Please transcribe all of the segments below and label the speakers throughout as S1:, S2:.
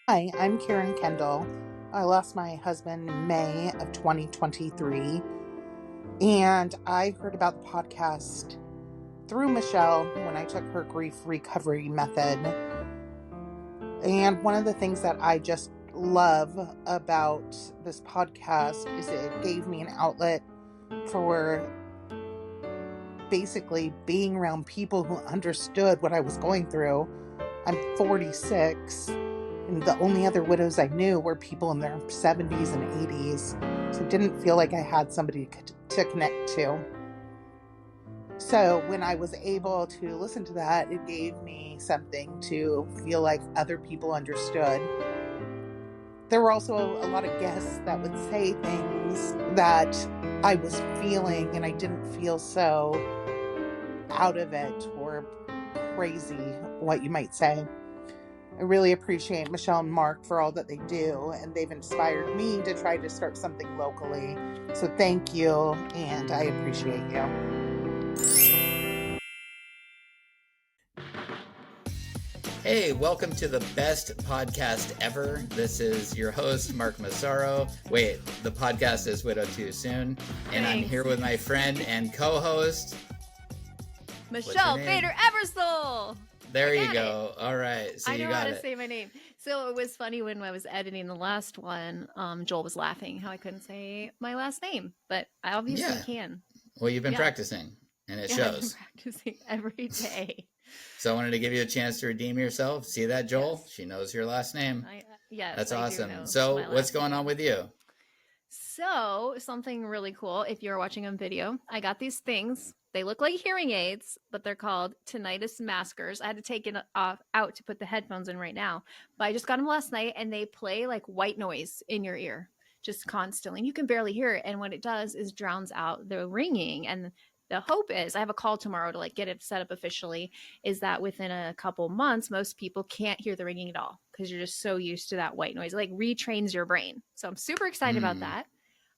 S1: Hi, I'm Karen Kendall. I lost my husband in May of 2023, and I heard about the podcast through Michelle when I took her grief recovery method. And one of the things that I just love about this podcast is it gave me an outlet for basically being around people who understood what I was going through. I'm 46. And the only other widows I knew were people in their 70s and 80s. So it didn't feel like I had somebody to connect to. So when I was able to listen to that, it gave me something to feel like other people understood. There were also a lot of guests that would say things that I was feeling, and I didn't feel so out of it or crazy, what you might say. I really appreciate Michelle and Mark for all that they do, and they've inspired me to try to start something locally. So thank you, and I appreciate you.
S2: Hey, welcome to the best podcast ever. This is your host, Mark Massaro. Wait, the podcast is Widow Too Soon. And I'm here with my friend and co-host,
S3: Michelle Fader Ebersole.
S2: There you go. All right. So
S3: I know
S2: you got
S3: how to say my name. So it was funny when I was editing the last one, Joel was laughing how I couldn't say my last name, but I obviously can.
S2: Well, you've been practicing, and it shows.
S3: I've been practicing every day.
S2: So I wanted to give you a chance to redeem yourself. See that, Joel? Yes. She knows your last name.
S3: Yes.
S2: That's awesome. So what's going on with you?
S3: So something really cool. If you're watching on video, I got these things. They look like hearing aids, but they're called tinnitus maskers. I had to take it out to put the headphones in right now, but I just got them last night, and they play like white noise in your ear just constantly. And you can barely hear it. And what it does is drowns out the ringing. And the hope is, I have a call tomorrow to like get it set up officially, is that within a couple months, most people can't hear the ringing at all because you're just so used to that white noise. It like retrains your brain. So I'm super excited about that.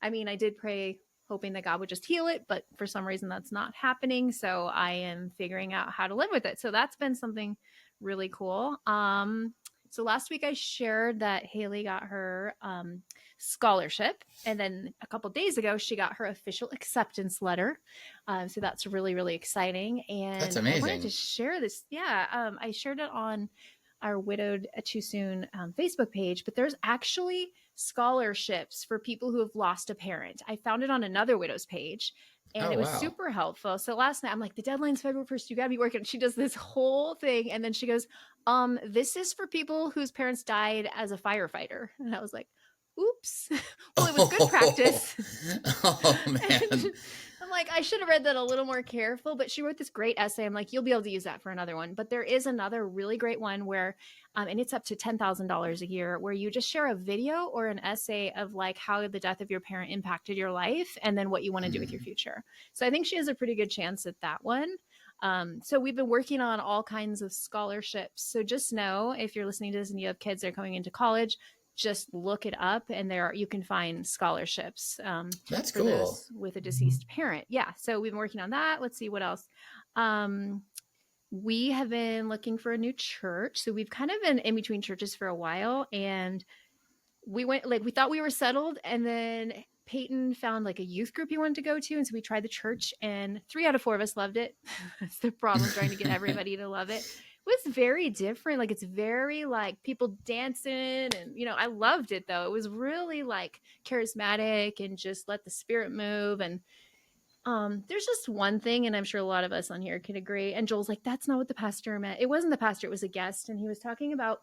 S3: I mean, I did pray hoping that God would just heal it, but for some reason that's not happening. So I am figuring out how to live with it. So that's been something really cool. So last week I shared that Haley got her scholarship, and then a couple days ago she got her official acceptance letter. So that's really, really exciting. And
S2: that's amazing.
S3: I wanted to share this. Yeah, I shared it on our Widowed Too Soon Facebook page, but there's actually scholarships for people who have lost a parent. I found it on another widow's page, and it was super helpful. So last night I'm like, the deadline's February 1st. You gotta be working. She does this whole thing. And then she goes, this is for people whose parents died as a firefighter. And I was like, oops. Well, it was good practice.
S2: Oh man.
S3: I'm like, I should have read that a little more careful, but she wrote this great essay. I'm like, you'll be able to use that for another one. But there is another really great one where, and it's up to $10,000 a year, where you just share a video or an essay of like how the death of your parent impacted your life and then what you want to do with your future. So I think she has a pretty good chance at that one. So we've been working on all kinds of scholarships. So just know, if you're listening to this and you have kids that are going into college, just look it up, and you can find scholarships.
S2: That's cool.
S3: With a deceased parent. Yeah. So we've been working on that. Let's see what else. We have been looking for a new church. So we've kind of been in between churches for a while, and we thought we were settled, and then Peyton found like a youth group he wanted to go to. And so we tried the church, and 3 out of 4 of us loved it. That's the problem, trying to get everybody to love it. It was very different. Like, it's very like people dancing, and I loved it though. It was really like charismatic and just let the spirit move. And there's just one thing, and I'm sure a lot of us on here can agree, and Joel's like, that's not what the pastor meant. It wasn't the pastor, it was a guest, and he was talking about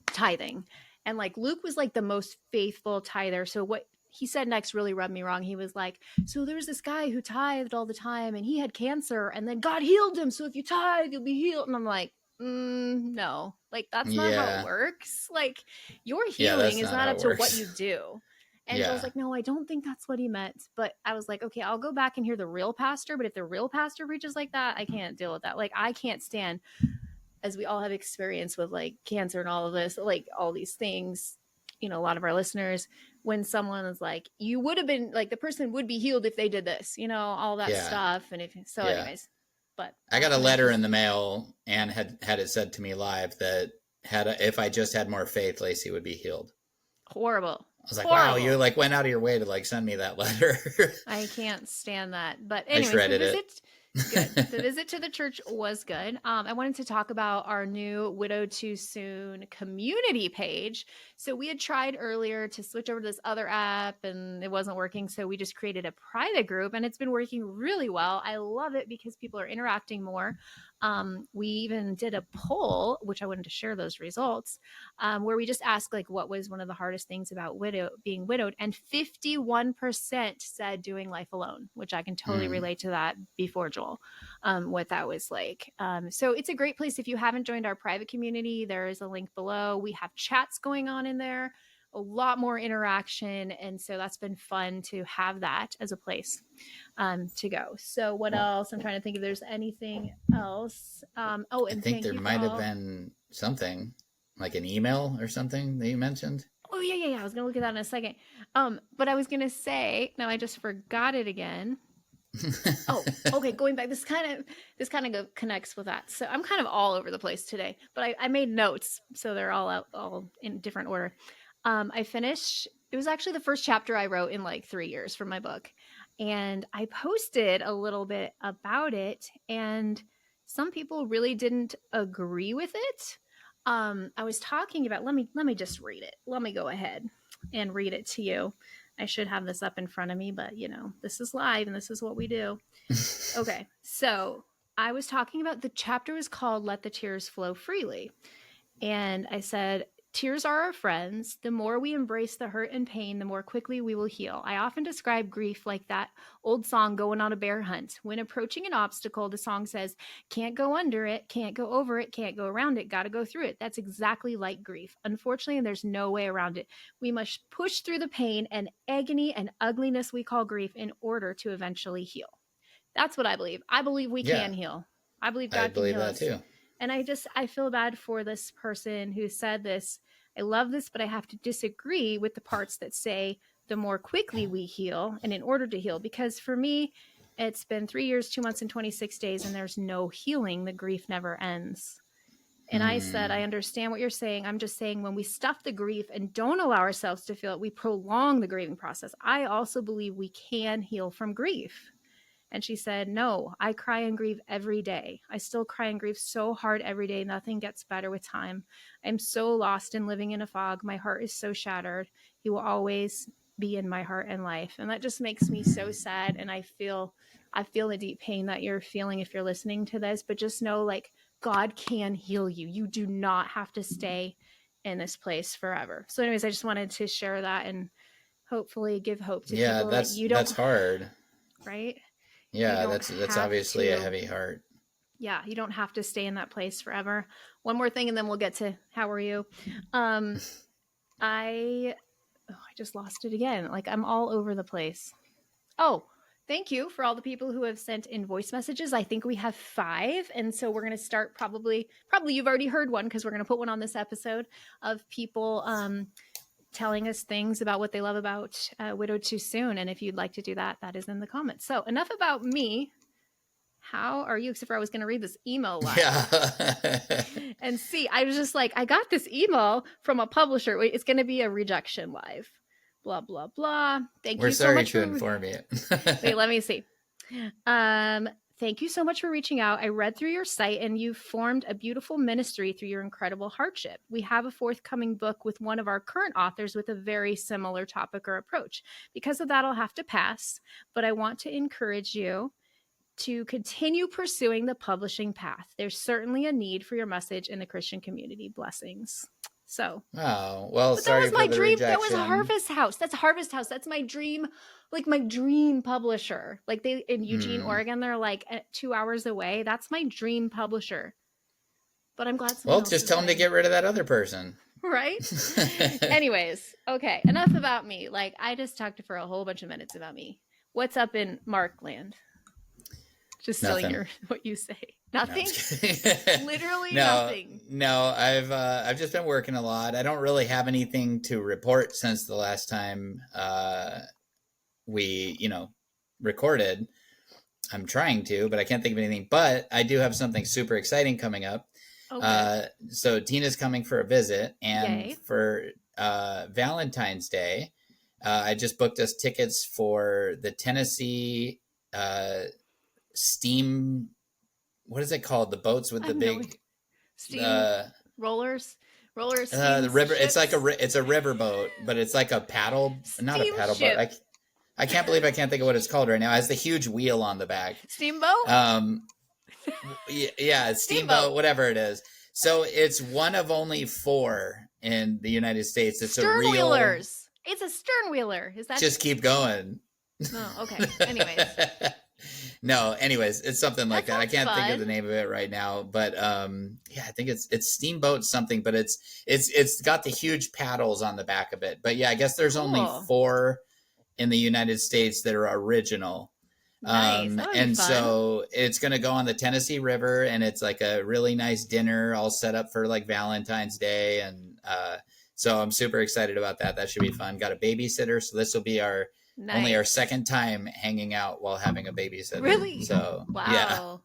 S3: tithing. And like Luke was like the most faithful tither. So what he said next really rubbed me wrong. He was like, so there's this guy who tithed all the time, and he had cancer, and then God healed him. So if you tithe, you'll be healed. And I'm like, no, like that's not how it works. Like, your healing is not up to what you do. And I was like, no, I don't think that's what he meant. But I was like, okay, I'll go back and hear the real pastor. But if the real pastor preaches like that, I can't deal with that. Like, I can't stand, as we all have experience with like cancer and all of this, like all these things, a lot of our listeners, when someone is like, you would have been like, the person would be healed if they did this, all that stuff. And anyways, but
S2: I got a letter in the mail and had it said to me live that if I just had more faith, Lacey would be healed.
S3: Horrible.
S2: I was like,
S3: Horrible.
S2: wow, you like went out of your way to like send me that letter.
S3: I can't stand that. But
S2: I
S3: anyways,
S2: shredded it.
S3: good. The visit to the church was good. I wanted to talk about our new Widow Too Soon community page. So we had tried earlier to switch over to this other app and it wasn't working. So we just created a private group and it's been working really well. I love it because people are interacting more. We even did a poll, which I wanted to share those results, where we just asked like what was one of the hardest things about being widowed, and 51% said doing life alone, which I can totally relate to that before Joel, what that was like. So it's a great place. If you haven't joined our private community, there is a link below. We have chats going on in there, a lot more interaction, and so that's been fun to have that as a place to go. So what else? I'm trying to think if there's anything else. And
S2: I think there might have been something like an email or something that you mentioned.
S3: Oh yeah. I was gonna look at that in a second. But I was gonna say, now I just forgot it again. Oh, okay. Going back, this kind of connects with that. So I'm kind of all over the place today, but I made notes, so they're all in different order. I finished. It was actually the first chapter I wrote in like 3 years for my book, and I posted a little bit about it, and some people really didn't agree with it. I was talking about. Let me just read it. Let me go ahead and read it to you. I should have this up in front of me, but this is live and this is what we do. Okay. So I was talking about, the chapter was called Let the Tears Flow Freely. And I said, tears are our friends. The more we embrace the hurt and pain, the more quickly we will heal. I often describe grief like that old song, Going on a Bear Hunt. When approaching an obstacle, the song says, can't go under it, can't go over it, can't go around it, got to go through it. That's exactly like grief. Unfortunately, there's no way around it. We must push through the pain and agony and ugliness we call grief in order to eventually heal. That's what I believe. I believe we can heal. I believe God can heal us. Too. And I feel bad for this person who said this. I love this, but I have to disagree with the parts that say the more quickly we heal and in order to heal, because for me, it's been 3 years, 2 months and 26 days and there's no healing. The grief never ends. And I said, I understand what you're saying. I'm just saying when we stuff the grief and don't allow ourselves to feel it, we prolong the grieving process. I also believe we can heal from grief. And she said, no, I cry and grieve every day. I still cry and grieve so hard every day. Nothing gets better with time. I'm so lost in living in a fog. My heart is so shattered. He will always be in my heart and life. And that just makes me so sad. And I feel the deep pain that you're feeling if you're listening to this, but just know like God can heal you. You do not have to stay in this place forever. So anyways, I just wanted to share that and hopefully give hope to people.
S2: That's hard.
S3: Right?
S2: Yeah, that's obviously a heavy heart.
S3: Yeah, you don't have to stay in that place forever. One more thing, and then we'll get to how are you. I just lost it again. Like I'm all over the place. Oh, thank you for all the people who have sent in voice messages. I think we have 5, and so we're going to start probably you've already heard one because we're going to put one on this episode of people telling us things about what they love about Widowed Too Soon. And if you'd like to do that, that is in the comments. So enough about me. How are you? Except for I was going to read this email live. Yeah. And see, I was just like, I got this email from a publisher. Wait, it's going to be a rejection live. Blah, blah, blah.
S2: We're sorry to inform you.
S3: Wait, let me see. Thank you so much for reaching out. I read through your site and you've formed a beautiful ministry through your incredible hardship. We have a forthcoming book with one of our current authors with a very similar topic or approach. Because of that, I'll have to pass, but I want to encourage you to continue pursuing the publishing path. There's certainly a need for your message in the Christian community. Blessings. So,
S2: oh, well,
S3: but
S2: sorry
S3: that was my
S2: for the
S3: dream.
S2: rejection.
S3: That was Harvest House. That's Harvest House. That's my dream, like my dream publisher. Like they in Eugene, Oregon, they're like 2 hours away. That's my dream publisher. But I'm glad.
S2: Well, just tell them to get rid of that other person.
S3: Right? Anyways, okay. Enough about me. Like I just talked for a whole bunch of minutes about me. What's up in Markland? Just stealing what you say. Nothing. No, literally nothing.
S2: No, I've just been working a lot. I don't really have anything to report since the last time we recorded. I'm trying to, but I can't think of anything. But I do have something super exciting coming up.
S3: Okay.
S2: So Tina's coming for a visit, and
S3: Yay.
S2: for Valentine's Day, I just booked us tickets for the Tennessee steam. What is it called? The boats with
S3: I
S2: the
S3: have no
S2: big
S3: steam
S2: uh,
S3: roller steam
S2: the river. It's like
S3: ships,
S2: it's a river boat, but it's like a paddle, not a paddle boat.
S3: steamship,
S2: I can't believe I can't think of what it's called right now. It has the huge wheel on the back.
S3: steamboat,
S2: Um, yeah,
S3: steamboat,
S2: steamboat, whatever it is. So it's one of only 4 in the United States. It's a
S3: stern
S2: real.
S3: wheelers. It's a stern wheeler. Is that
S2: Just keep going.
S3: Oh, okay. Anyways,
S2: No, anyways, it's something like
S3: that
S2: that. I
S3: sounds
S2: can't think of the
S3: fun.
S2: name of it right now, but yeah, I think it's steamboat something, but it's got the huge paddles on the back of it. But yeah, I guess there's only
S3: Cool.
S2: 4 in the United States that are original.
S3: Nice. That would be
S2: And
S3: fun.
S2: so it's going to go on the Tennessee River, and it's like a really nice dinner all set up for like Valentine's Day. And so I'm super excited about that. That should be fun. Got a babysitter. So this will be only our
S3: Nice.
S2: second time hanging out while having a babysitter.
S3: Really?
S2: So yeah.
S3: Wow. That'll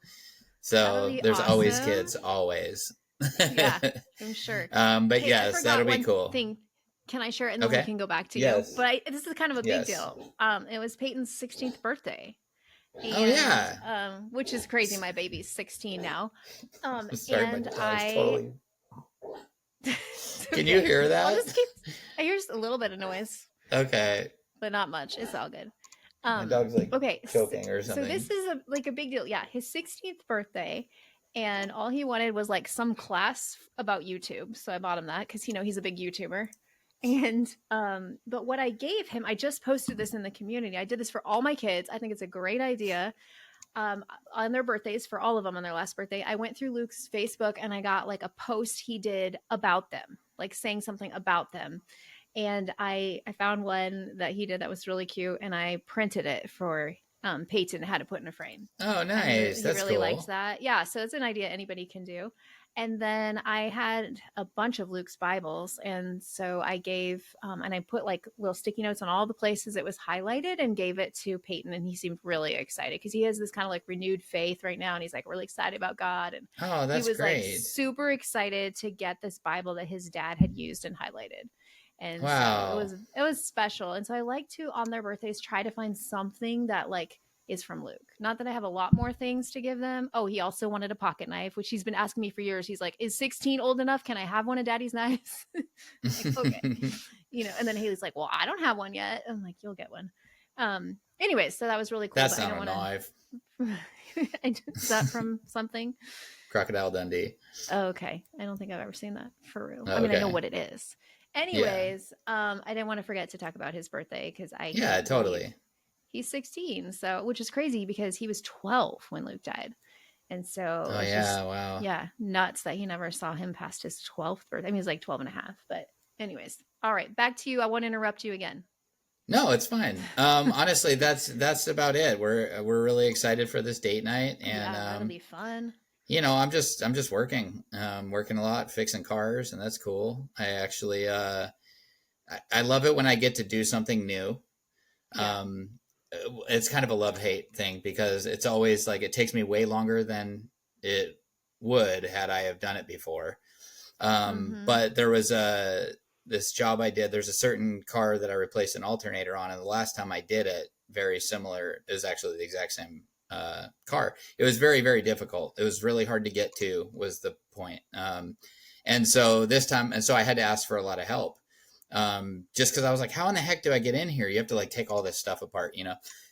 S2: So
S3: be
S2: there's always
S3: awesome.
S2: kids, always.
S3: Yeah, I'm sure.
S2: But
S3: Hey, I
S2: yes,
S3: forgot
S2: that'll be
S3: one
S2: cool.
S3: thing. Can I share it and then
S2: Okay.
S3: we can go back to
S2: Yes.
S3: you? But this is kind of a big
S2: Yes.
S3: deal. It was Peyton's 16th birthday. And,
S2: Oh yeah.
S3: Which is crazy. My baby's 16 now.
S2: Sorry,
S3: and
S2: my dog's
S3: I
S2: totally.
S3: Okay.
S2: Can you hear that?
S3: I'll just keep. I hear a little bit of noise,
S2: Okay.
S3: but not much. It's all good.
S2: My dog's like
S3: Okay,
S2: choking or
S3: so
S2: something.
S3: this is a big deal. Yeah, his 16th birthday, and all he wanted was like some class about YouTube. So I bought him that because he's a big YouTuber. And but what I gave him, I just posted this in the community. I did this for all my kids. I think it's a great idea. On their birthdays, for all of them on their last birthday, I went through Luke's Facebook and I got like a post he did about them, like saying something about them. And I found one that he did that was really cute, and I printed it for Peyton, had to put in a frame.
S2: Oh,
S3: And
S2: nice.
S3: he
S2: That's
S3: really
S2: cool.
S3: liked that. Yeah, so it's an idea anybody can do. And then I had a bunch of Luke's Bibles, and so I gave and I put like little sticky notes on all the places it was highlighted and gave it to Peyton, and he seemed really excited because he has this kind of like renewed faith right now, and he's like really excited about God, and
S2: Oh, that's
S3: he was
S2: great.
S3: like super excited to get this Bible that his dad had used and highlighted. And
S2: Wow.
S3: so it was special. And so I like to, on their birthdays, try to find something that like is from Luke. Not that I have a lot more things to give them. Oh, he also wanted a pocket knife, which he's been asking me for years. He's like, is 16 old enough? Can I have one of Daddy's knives? Like, okay. And then Haley's like, well, I don't have one yet. I'm like, you'll get one. Anyways, so that was really cool.
S2: That's not a knife.
S3: Is that from something?
S2: Crocodile Dundee.
S3: Oh, okay. I don't think I've ever seen that for real.
S2: Oh,
S3: I mean, I know
S2: okay.
S3: what it is. Anyways, I didn't want to forget to talk about his birthday because
S2: Yeah, totally.
S3: He's 16, so which is crazy because he was 12 when Luke died. And so
S2: Oh yeah, wow.
S3: Yeah, nuts that he never saw him past his 12th birthday. I mean, he was like 12 and a half. But anyways, all right, back to you. I won't interrupt you again.
S2: No, it's fine. Honestly, that's about it. We're really excited for this date night, and
S3: Yeah, that'll be fun.
S2: I'm just working, working a lot, fixing cars, and that's cool. I actually, I love it when I get to do something new.
S3: Yeah.
S2: It's kind of a love-hate thing because it's always like it takes me way longer than it would had I have done it before. But there was this job I did. There's a certain car that I replaced an alternator on, and the last time I did it, very similar. It was actually the exact same car. It was very, very difficult. It was really hard to get to, was the point. And so this time, and so I had to ask for a lot of help. Just because I was like, how in the heck do I get in here? You have to like take all this stuff apart,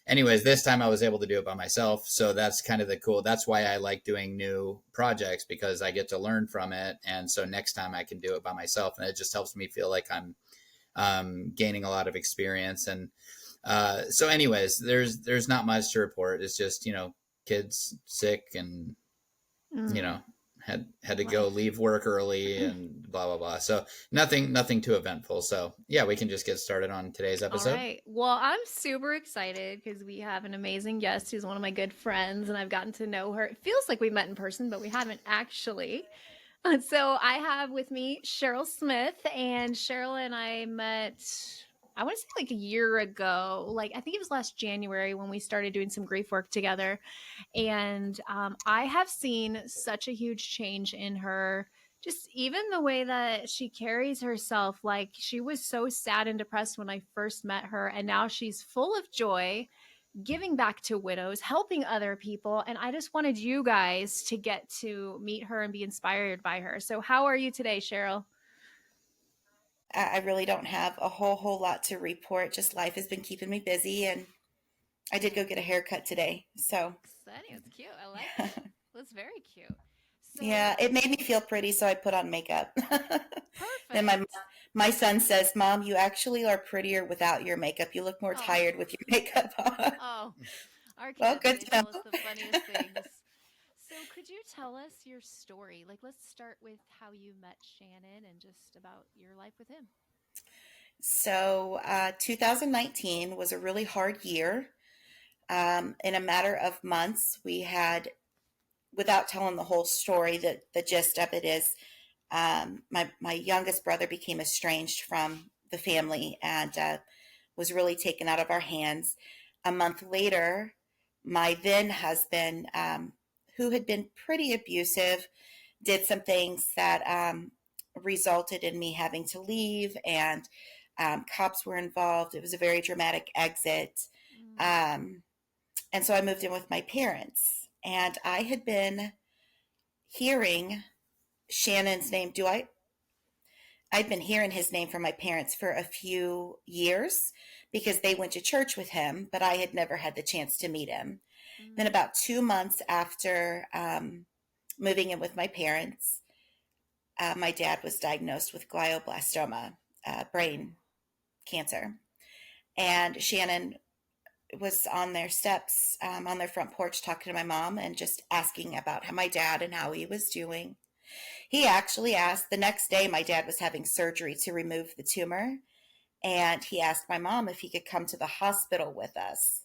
S2: Anyways, this time I was able to do it by myself. So that's kind of that's why I like doing new projects, because I get to learn from it. And so next time I can do it by myself, and it just helps me feel like I'm gaining a lot of experience. And so anyways, there's not much to report. It's just, kids sick and, had to go leave work early and blah, blah, blah. So nothing too eventful. So yeah, we can just get started on today's episode.
S3: All right. Well, I'm super excited because we have an amazing guest who's one of my good friends, and I've gotten to know her. It feels like we met in person, but we haven't actually. So I have with me Sheryl Smith, and Sheryl and I met I want to say like a year ago. Like I think it was last January when we started doing some grief work together. And I have seen such a huge change in her. Just even the way that she carries herself. Like she was so sad and depressed when I first met her. And now she's full of joy, giving back to widows, helping other people. And I just wanted you guys to get to meet her and be inspired by her. So, how are you today, Sheryl?
S4: I really don't have a whole lot to report. Just life has been keeping me busy, and I did go get a haircut today. So
S3: Exciting. It's cute. I like it. That's very cute.
S4: yeah,
S3: So,
S4: it made me feel pretty, so I put on makeup. Then
S3: perfect.
S4: my son says, "Mom, you actually are prettier without your makeup. You look more
S3: Oh,
S4: tired with your makeup on."
S3: oh, our
S4: Well,
S3: kids,
S4: good
S3: they
S4: to know.
S3: tell us the funniest things. So, could you tell us your story? Like, let's start with how you met Shannon and just about your life with him.
S4: So 2019 was a really hard year. In a matter of months, we had, without telling the whole story, the gist of it is my youngest brother became estranged from the family and was really taken out of our hands. A month later, my then husband, who had been pretty abusive, did some things that resulted in me having to leave, and cops were involved. It was a very dramatic exit.
S3: Mm,
S4: Um, and so I moved in with my parents, and I had been hearing Shannon's name. I'd been hearing his name from my parents for a few years because they went to church with him, but I had never had the chance to meet him. Then,
S3: mm,
S4: about 2 months after moving in with my parents, my dad was diagnosed with glioblastoma, brain cancer. And Shannon was on their steps, on their front porch, talking to my mom and just asking about my dad and how he was doing. He actually asked the next day, my dad was having surgery to remove the tumor. And he asked my mom if he could come to the hospital with us.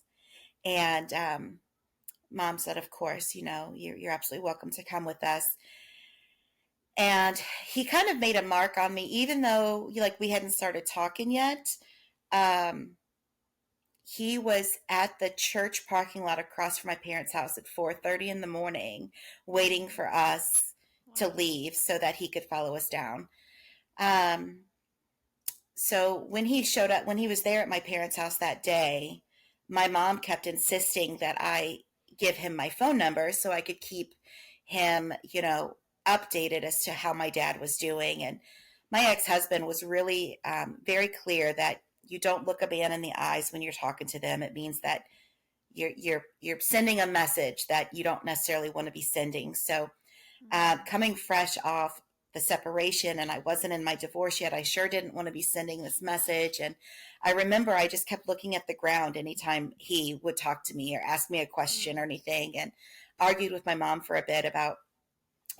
S4: And mom said, of course, you're absolutely welcome to come with us. And he kind of made a mark on me, even though like we hadn't started talking yet. Um, he was at the church parking lot across from my parents' house at 4:30 in the morning, waiting
S3: mm.
S4: for us to
S3: Wow.
S4: leave so that he could follow us down. Um, so when he showed up, when he was there at my parents' house that day, my mom kept insisting that I give him my phone number so I could keep him, updated as to how my dad was doing. And my ex-husband was really very clear that you don't look a man in the eyes when you're talking to them. It means that you're sending a message that you don't necessarily want to be sending. So
S3: Mm,
S4: coming fresh off the separation, and I wasn't in my divorce yet, I sure didn't want to be sending this message. And I remember I just kept looking at the ground anytime he would talk to me or ask me a question or
S3: mm,
S4: anything, and argued with my mom for a bit about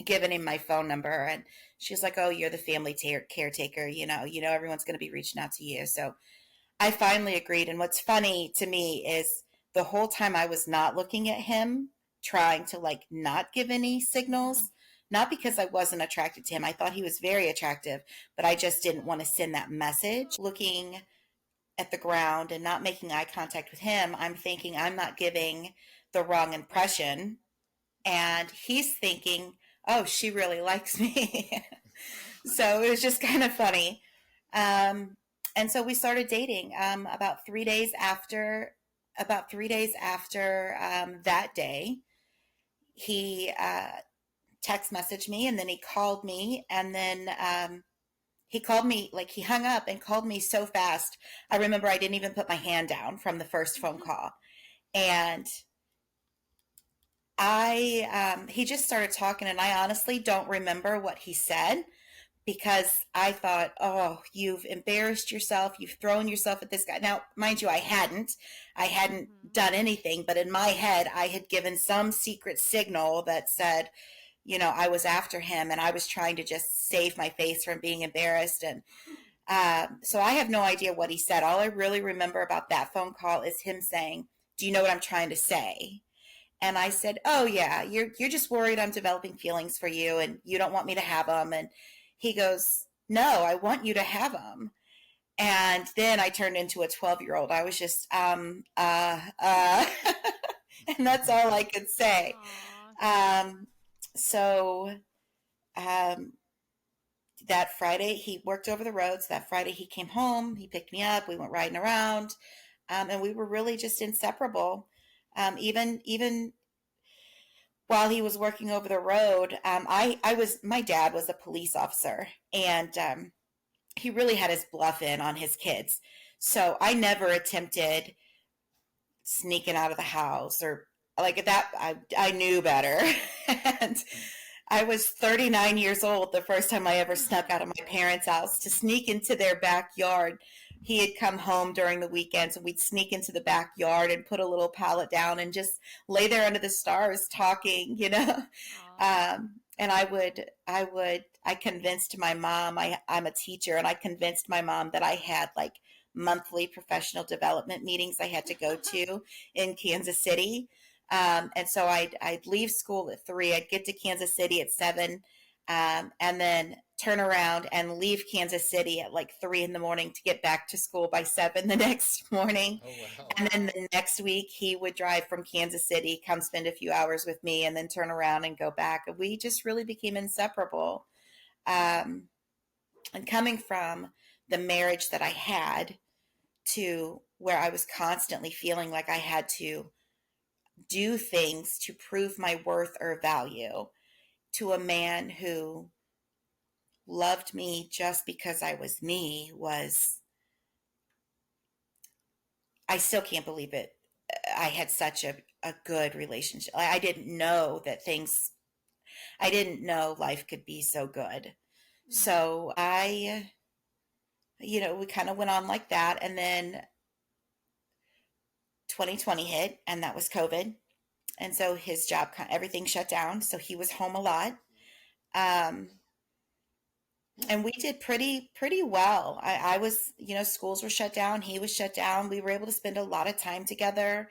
S4: giving him my phone number. And she's like, "Oh, you're the family caretaker, you know everyone's going to be reaching out to you." So I finally agreed. And what's funny to me is the whole time I was not looking at him, trying to like not give any
S3: mm,
S4: signals, not because I wasn't attracted to him. I thought he was very attractive, but I just didn't want to send that message. Looking at the ground and not making eye contact with him, I'm thinking I'm not giving the wrong impression. And he's thinking, oh, she really likes me. So it was just kind of funny. Um, and so we started dating about 3 days after that day. He text messaged me, and then he called me, and then he called me, like he hung up and called me so fast. I remember I didn't even put my hand down from the first phone
S3: mm.
S4: call. And he just started talking, and I honestly don't remember what he said because I thought, oh, you've embarrassed yourself. You've thrown yourself at this guy. Now, mind you, I hadn't. I hadn't
S3: Mhm.
S4: done anything, but in my head, I had given some secret signal that said, I was after him, and I was trying to just save my face from being embarrassed. And so I have no idea what he said. All I really remember about that phone call is him saying, "Do you know what I'm trying to say?" And I
S3: Mm,
S4: said, "Oh yeah, you're just worried I'm developing feelings for you and you don't want me to have them." And he goes, "No, I want you to have them." And then I turned into a 12-year-old. I was just, and that's all I could say. So that Friday, he worked over the roads. That Friday, he came home. He picked me up. We went riding around, and we were really just inseparable. Even while he was working over the road, my dad was a police officer, and he really had his bluff in on his kids. So I never attempted sneaking out of the house or like that. I knew better. And I was 39 years old the first time I ever snuck out of my parents' house to sneak into their backyard. He had come home during the weekends, and we'd sneak into the backyard and put a little pallet down and just lay there under the stars talking, and I convinced my mom, I'm a teacher, and I convinced my mom that I had like monthly professional development meetings I had to go to in Kansas City. And so I'd leave school at 3. I'd get to Kansas City at 7, and then turn around and leave Kansas City at like 3 in the morning to get back to school by 7 the next morning. Oh, wow. And then the next week he would drive from Kansas City, come spend a few hours with me, and then turn around and go back. And we just really became inseparable. And coming from the marriage that I had to where I was constantly feeling like I had to do things to prove my worth or value, to a man who loved me just because I was me, I still can't believe it. I had such a good relationship. I didn't know life could be so good. So we kind of went on like that. And then 2020 hit, and that was COVID. And so his job, everything shut down. So he was home a lot. And we did pretty well. I was, schools were shut down. He was shut down. We were able to spend a lot of time together,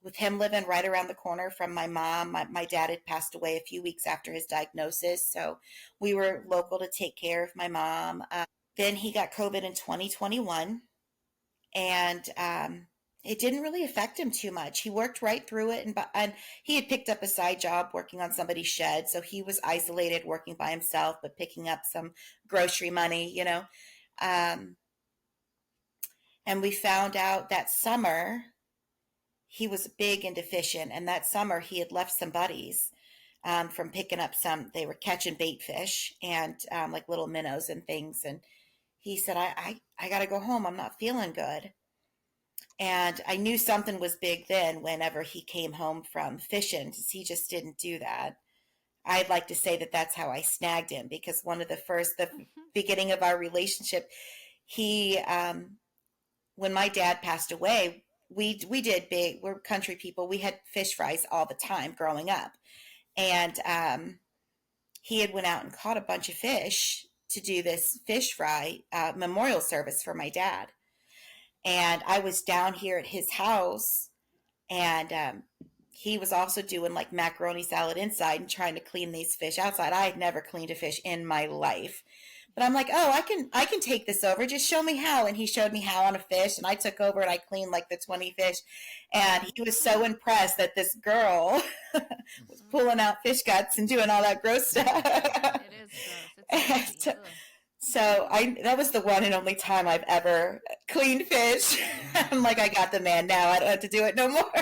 S4: with him living right around the corner from my mom. My dad had passed away a few weeks after his diagnosis. So we were local to take care of my mom. Then he got COVID in 2021, and it didn't really affect him too much. He worked right through it, and he had picked up a side job working on somebody's shed, so he was isolated, working by himself, but picking up some grocery money, and we found out that summer he was big and deficient, and that summer he had left some buddies from picking up they were catching bait fish and like little minnows and things, and he said, I got to go home. I'm not feeling good. And I knew something was big then whenever he came home from fishing, because he just didn't do that. I'd like to say that that's how I snagged him, because the beginning of our relationship, when my dad passed away, we're country people. We had fish fries all the time growing up. And he had went out and caught a bunch of fish to do this fish fry memorial service for my dad. And I was down here at his house, and he was also doing like macaroni salad inside and trying to clean these fish outside. I had never cleaned a fish in my life, but I'm like, oh, I can take this over. Just show me how. And he showed me how on a fish, and I took over and I cleaned like the 20 fish. And he was so impressed that this girl was pulling out fish guts and doing all that gross stuff. It is gross. It's so that was the one and only time I've ever cleaned fish. I'm like, I got the man now. I don't have to do it no more.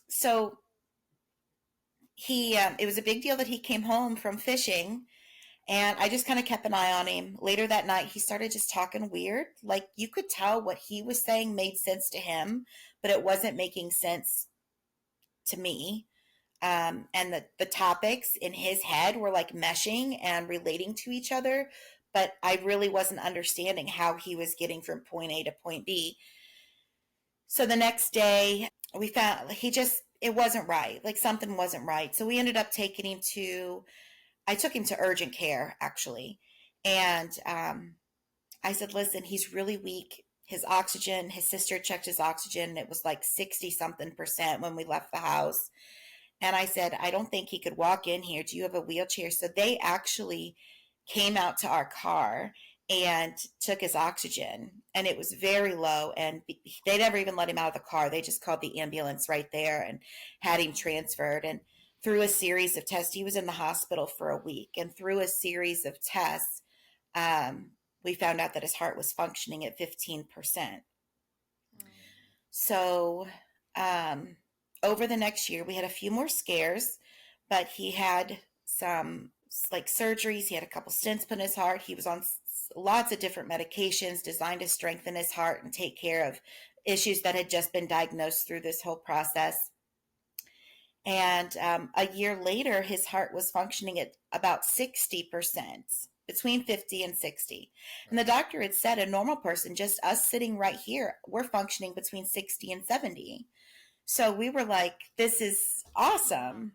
S4: So it was a big deal that he came home from fishing, and I just kind of kept an eye on him. Later that night, he started just talking weird. Like, you could tell what he was saying made sense to him, but it wasn't making sense to me. And the topics in his head were like meshing and relating to each other, but I really wasn't understanding how he was getting from point A to point B. So the next day we found it wasn't right. Like, something wasn't right. So we ended up I took him to urgent care, actually. And I said, listen, he's really weak. His sister checked his oxygen, and it was like 60 something % when we left the house. And I said, I don't think he could walk in here. Do you have a wheelchair? So they actually came out to our car and took his oxygen, and it was very low, and they never even let him out of the car. They just called the ambulance right there and had him transferred. And through a series of tests, he was in the hospital for a week, and through a series of tests, we found out that his heart was functioning at 15%. So over the next year, we had a few more scares, but he had some like surgeries. He had a couple stents put in his heart. He was on lots of different medications designed to strengthen his heart and take care of issues that had just been diagnosed through this whole process. And a year later, his heart was functioning at about 60%, between 50 and 60. And the doctor had said a normal person, just us sitting right here, we're functioning between 60 and 70. So we were like, this is awesome.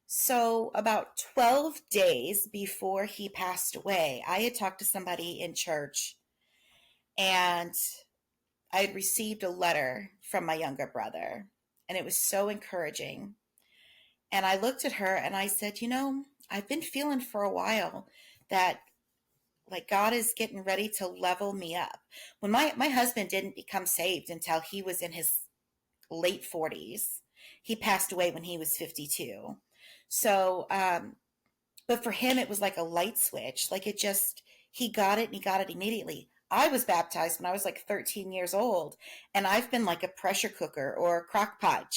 S4: So about 12 days before he passed away, I had talked to somebody in church, and I had received a letter from my younger brother, and it was so encouraging. And I looked at her and I said, you know, I've been feeling for a while that like God is getting ready to level me up. When my husband didn't become saved until he was in his late 40s. He passed away when he was 52. So, but for him, it was like a light switch. Like it just, he got it and he got it immediately. I was baptized when I was like 13 years old, and I've been like a pressure cooker or a crock pot.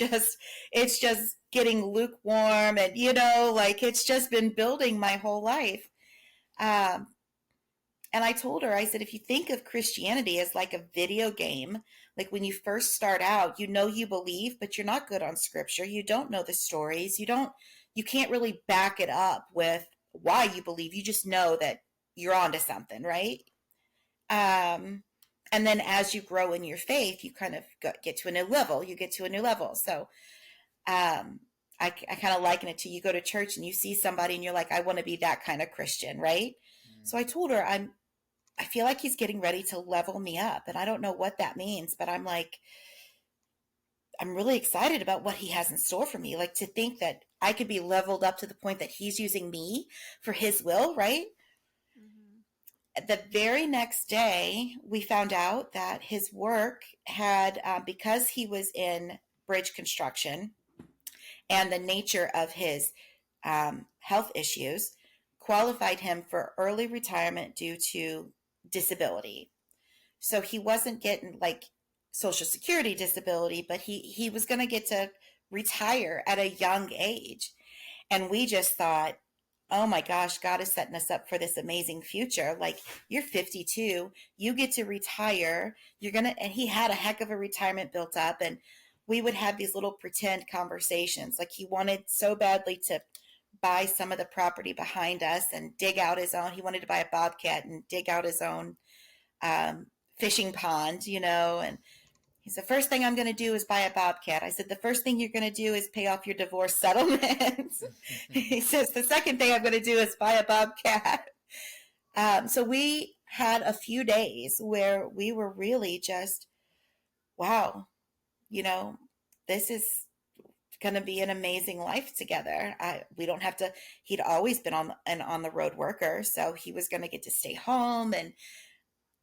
S4: It's just getting lukewarm, and you know, like it's just been building my whole life. And I told her, I said, if you think of Christianity as like a video game, like when you first start out, you know you believe, but you're not good on scripture. You don't know the stories. You can't really back it up with why you believe. You just know that you're onto something, right? And then as you grow in your faith, you kind of get to a new level. You get to a new level. So I kind of liken it to, you go to church and you see somebody and you're like, I want to be that kind of Christian, right? So I told her, I feel like he's getting ready to level me up, and I don't know what that means, but I'm like, I'm really excited about what he has in store for me. Like to think that I could be leveled up to the point that he's using me for his will, right? Mm-hmm. The very next day, we found out that his work had, because he was in bridge construction and the nature of his health issues, qualified him for early retirement due to disability. So he wasn't getting like Social Security disability, but he was going to get to retire at a young age. And we just thought, oh my gosh, God is setting us up for this amazing future. Like, you're 52, you get to retire. And he had a heck of a retirement built up. And we would have these little pretend conversations. Like, he wanted so badly to buy some of the property behind us and dig out his own. He wanted to buy a bobcat and dig out his own fishing pond, you know. And he said, first thing I'm going to do is buy a bobcat. I said, the first thing you're going to do is pay off your divorce settlement. He says, the second thing I'm going to do is buy a bobcat. So we had a few days where we were really just, wow, you know, this is going to be an amazing life together. We don't have to, he'd always been on the road worker. So he was going to get to stay home, and,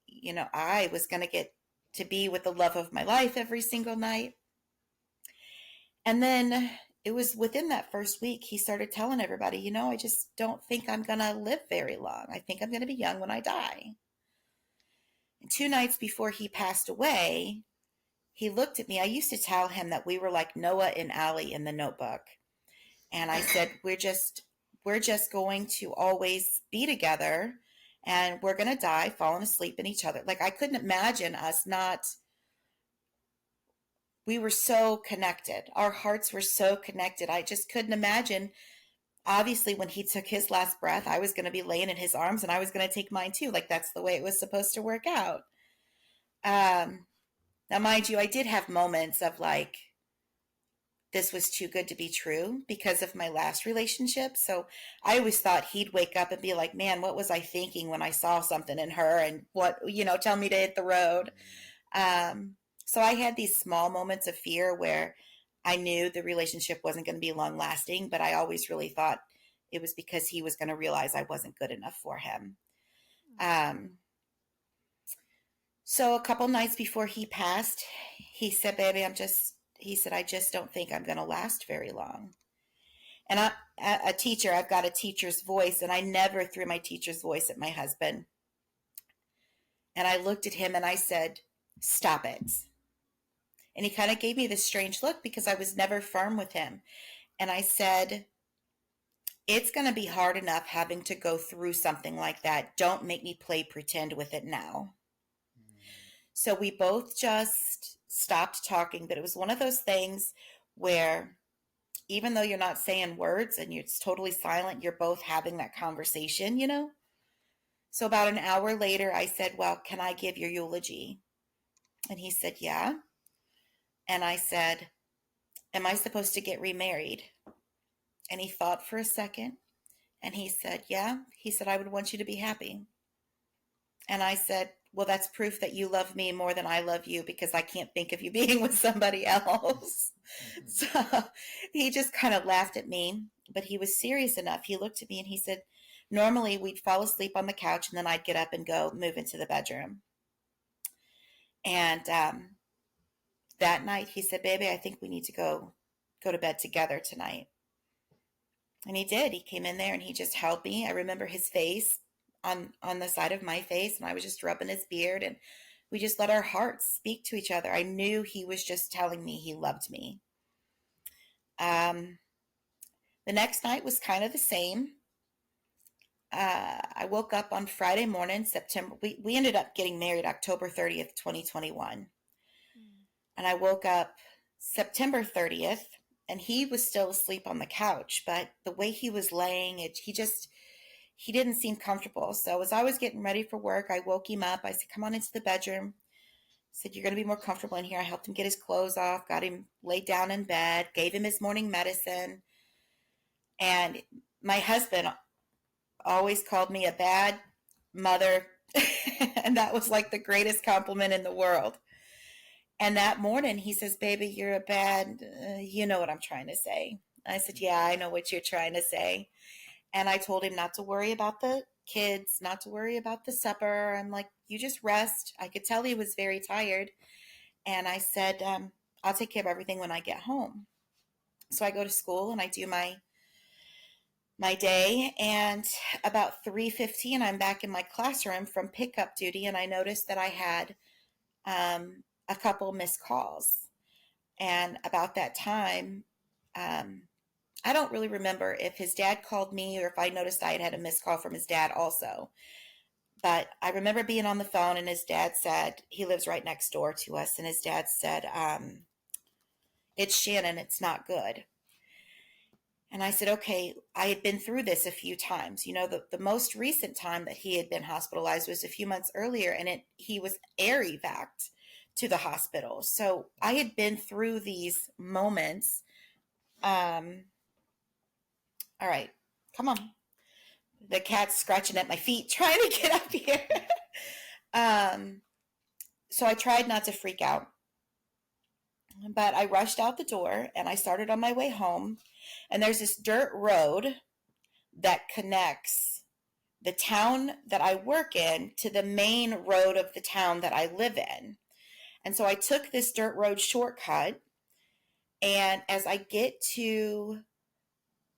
S4: you know, I was going to get to be with the love of my life every single night. And then it was within that first week, he started telling everybody, you know, I just don't think I'm going to live very long. I think I'm going to be young when I die. And 2 nights before he passed away, he looked at me. I used to tell him that we were like Noah and Allie in The Notebook. And I said, we're just going to always be together, and we're going to die falling asleep in each other. Like, I couldn't imagine us not. We were so connected. Our hearts were so connected. I just couldn't imagine. Obviously, when he took his last breath, I was going to be laying in his arms, and I was going to take mine too. Like, that's the way it was supposed to work out. Now, mind you, I did have moments of like, this was too good to be true because of my last relationship. So I always thought he'd wake up and be like, man, what was I thinking when I saw something in her, and what, you know, tell me to hit the road. So I had these small moments of fear where I knew the relationship wasn't going to be long lasting, but I always really thought it was because he was going to realize I wasn't good enough for him. So a couple nights before he passed, he said, baby, he said, I just don't think I'm going to last very long. And a teacher, I've got a teacher's voice, and I never threw my teacher's voice at my husband. And I looked at him and I said, stop it. And he kind of gave me this strange look because I was never firm with him. And I said, it's going to be hard enough having to go through something like that. Don't make me play pretend with it now. So we both just stopped talking, but it was one of those things where even though you're not saying words and it's totally silent, you're both having that conversation, you know? So about an hour later, I said, well, can I give your eulogy? And he said, yeah. And I said, am I supposed to get remarried? And he thought for a second, and he said, yeah. He said, I would want you to be happy. And I said, well, that's proof that you love me more than I love you, because I can't think of you being with somebody else. So he just kind of laughed at me, but he was serious enough. He looked at me and he said, normally we'd fall asleep on the couch and then I'd get up and go move into the bedroom. And that night he said, baby, I think we need to go to bed together tonight. And he did. He came in there and he just held me. I remember his face on the side of my face, and I was just rubbing his beard, and we just let our hearts speak to each other. I knew he was just telling me he loved me. The next night was kind of the same. I woke up on Friday morning, September. We ended up getting married October 30th, 2021. And I woke up September 30th, and he was still asleep on the couch, but the way he was laying, he didn't seem comfortable. So as I was getting ready for work, I woke him up. I said, come on into the bedroom. I said, you're going to be more comfortable in here. I helped him get his clothes off, got him laid down in bed, gave him his morning medicine. And my husband always called me a bad mother. And that was like the greatest compliment in the world. And that morning he says, baby, you're a bad, you know what I'm trying to say. I said, yeah, I know what you're trying to say. And I told him not to worry about the kids, not to worry about the supper. I'm like, you just rest. I could tell he was very tired. And I said, I'll take care of everything when I get home. So I go to school and I do my day. And about 3:15, I'm back in my classroom from pickup duty. And I noticed that I had a couple missed calls. And about that time, I don't really remember if his dad called me or if I noticed I had a missed call from his dad also. But I remember being on the phone and his dad said, he lives right next door to us, and his dad said, it's Shannon, it's not good. And I said, okay, I had been through this a few times. You know, the most recent time that he had been hospitalized was a few months earlier, and he was air evac'd to the hospital. So I had been through these moments. All right, come on. The cat's scratching at my feet, trying to get up here. So I tried not to freak out, but I rushed out the door and I started on my way home. And there's this dirt road that connects the town that I work in to the main road of the town that I live in. And so I took this dirt road shortcut. And as I get to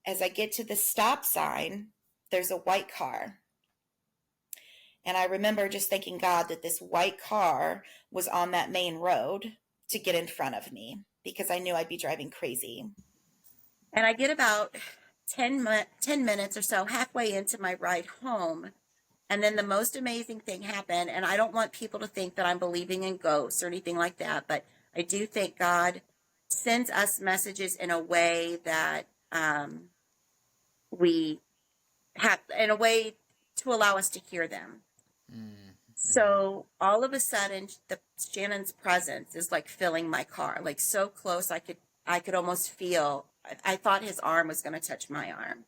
S4: the stop sign, there's a white car. And I remember just thanking God that this white car was on that main road to get in front of me, because I knew I'd be driving crazy. And I get about 10 minutes or so halfway into my ride home. And then the most amazing thing happened. And I don't want people to think that I'm believing in ghosts or anything like that, but I do think God sends us messages in a way that we have, in a way to allow us to hear them. So all of a sudden, Shannon's presence is like filling my car, like so close I could almost feel. I thought his arm was going to touch my arm,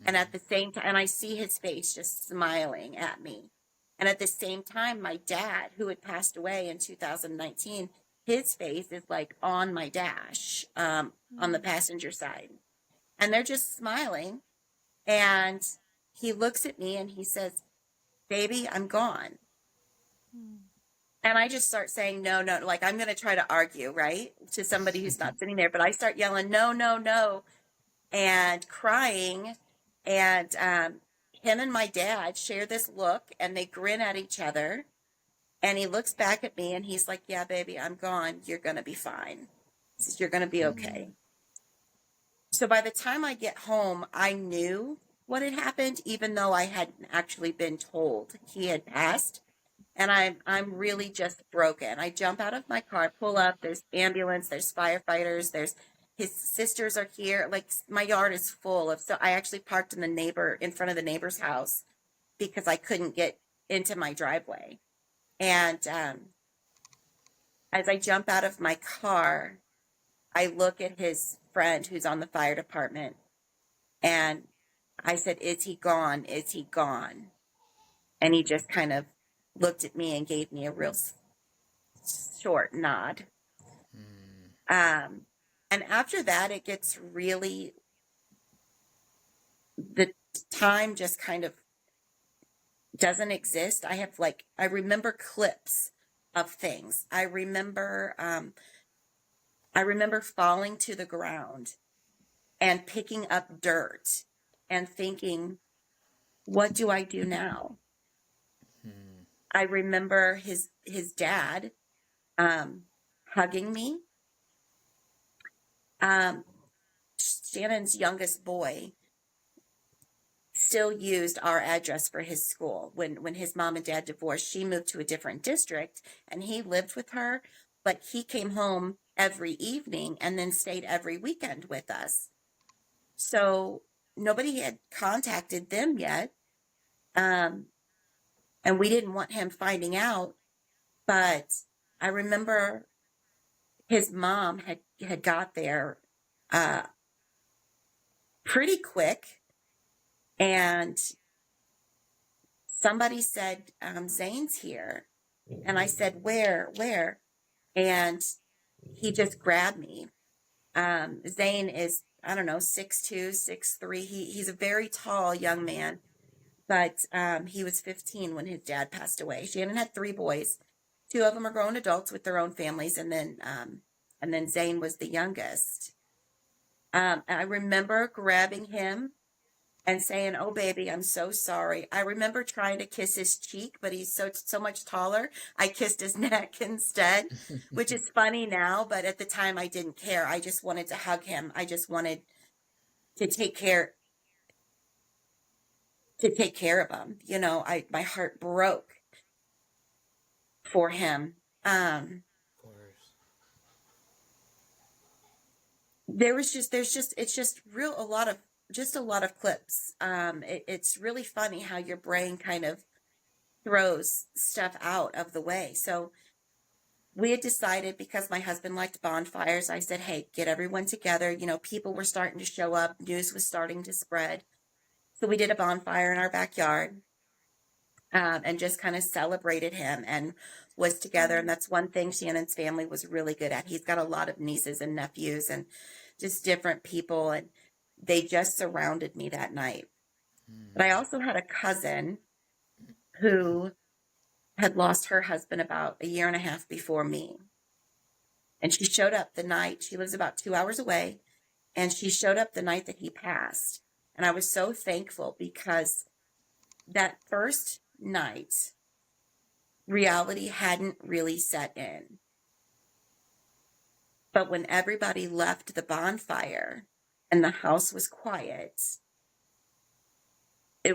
S4: and at the same time, and I see his face just smiling at me. And at the same time, my dad, who had passed away in 2019, his face is like on my dash, on the passenger side, and they're just smiling. And he looks at me and he says, "Baby, I'm gone." And I just start saying, no, no, like I'm going to try to argue, right, to somebody who's not sitting there. But I start yelling, no, no, no, and crying. And him and my dad share this look and they grin at each other. And he looks back at me and he's like, "Yeah, baby, I'm gone. You're going to be fine. He says, you're going to be okay." So by the time I get home, I knew what had happened, even though I hadn't actually been told he had passed. And I'm really just broken. I jump out of my car, pull up, there's ambulance, there's firefighters, there's his sisters are here. Like my yard is full of, so I actually parked in front of the neighbor's house because I couldn't get into my driveway. And as I jump out of my car, I look at his friend who's on the fire department and I said, "Is he gone? Is he gone?" And he just kind of looked at me and gave me a real short nod. And after that, it gets really, the time just kind of doesn't exist. I remember clips of things. I remember falling to the ground and picking up dirt and thinking, what do I do now? I remember his dad hugging me. Shannon's youngest boy still used our address for his school. When his mom and dad divorced, she moved to a different district and he lived with her, but he came home every evening and then stayed every weekend with us. So nobody had contacted them yet. And we didn't want him finding out, but I remember his mom had got there pretty quick, and somebody said, "Zane's here." And I said, where? And he just grabbed me. Zane is, I don't know, 6'2", 6'3". He's a very tall young man, but he was 15 when his dad passed away. Shannon had 3 boys. 2 of them are grown adults with their own families, and then Zane was the youngest. I remember grabbing him and saying, "Oh, baby, I'm so sorry." I remember trying to kiss his cheek, but he's so much taller. I kissed his neck instead, which is funny now, but at the time I didn't care. I just wanted to hug him. I just wanted to take care of him. You know, my heart broke for him.
S2: Of course.
S4: It's just a lot of clips. It's really funny how your brain kind of throws stuff out of the way. So we had decided, because my husband liked bonfires, I said, "Hey, get everyone together." You know, people were starting to show up. News was starting to spread. So we did a bonfire in our backyard and just kind of celebrated him and was together. And that's one thing Shannon's family was really good at. He's got a lot of nieces and nephews and just different people. And they just surrounded me that night. But I also had a cousin who had lost her husband about a year and a half before me. And she showed up the night, she lives about 2 hours away, and she showed up the night that he passed. And I was so thankful, because that first night, reality hadn't really set in. But when everybody left the bonfire and the house was quiet, it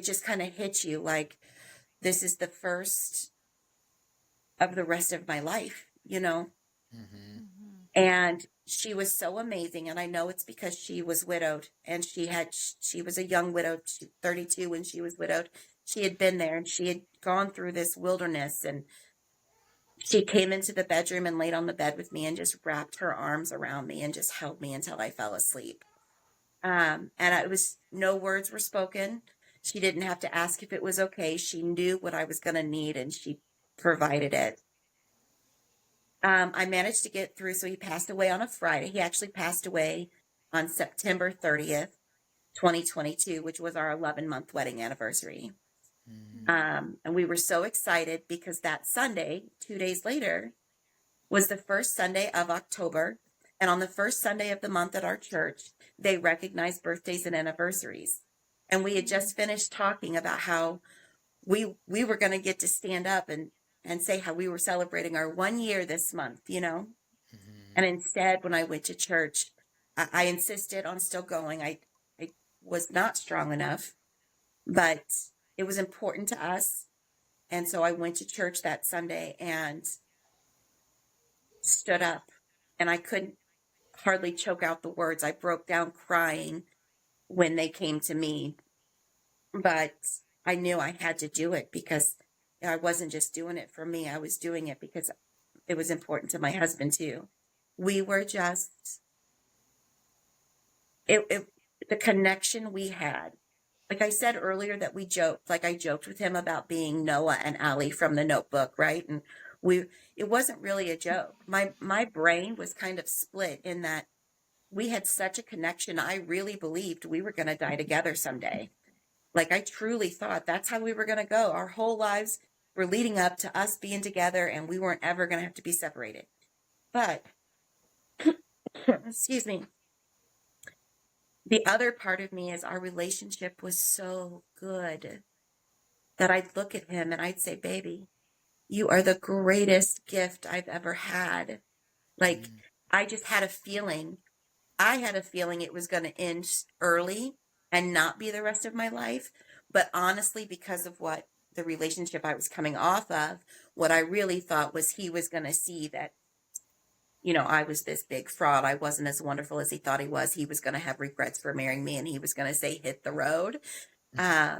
S4: just kind of hit you like, this is the first of the rest of my life, you know? And she was so amazing. And I know it's because she was widowed, and she was a young widow, 32 when she was widowed. She had been there and she had gone through this wilderness, and she came into the bedroom and laid on the bed with me and just wrapped her arms around me and just held me until I fell asleep. And it was, no words were spoken. She didn't have to ask if it was okay. She knew what I was going to need, and she provided it. I managed to get through. So he passed away on a Friday. He actually passed away on September 30th, 2022, which was our 11-month wedding anniversary.
S2: Mm.
S4: And we were so excited because that Sunday, 2 days later, was the first Sunday of October. And on the first Sunday of the month at our church, they recognized birthdays and anniversaries. And we had just finished talking about how we were going to get to stand up and say how we were celebrating our 1 year this month, you know?
S2: Mm-hmm.
S4: And instead, when I went to church, I insisted on still going. I was not strong enough, but it was important to us. And so I went to church that Sunday and stood up, and I couldn't hardly choke out the words. I broke down crying when they came to me, but I knew I had to do it because I wasn't just doing it for me. I was doing it because it was important to my husband too. We were just, the connection we had. Like I said earlier that we joked, like I joked with him about being Noah and Allie from The Notebook, right? And it wasn't really a joke. My brain was kind of split in that we had such a connection. I really believed we were going to die together someday. Like I truly thought that's how we were going to go. Our whole lives were leading up to us being together and we weren't ever going to have to be separated. But, excuse me, the other part of me is our relationship was so good that I'd look at him and I'd say, baby, you are the greatest gift I've ever had. Like, I just had a feeling. I had a feeling it was going to end early and not be the rest of my life. But honestly, because of what the relationship I was coming off of, what I really thought was he was going to see that, you know, I was this big fraud. I wasn't as wonderful as he thought he was. He was going to have regrets for marrying me and he was going to say, hit the road. I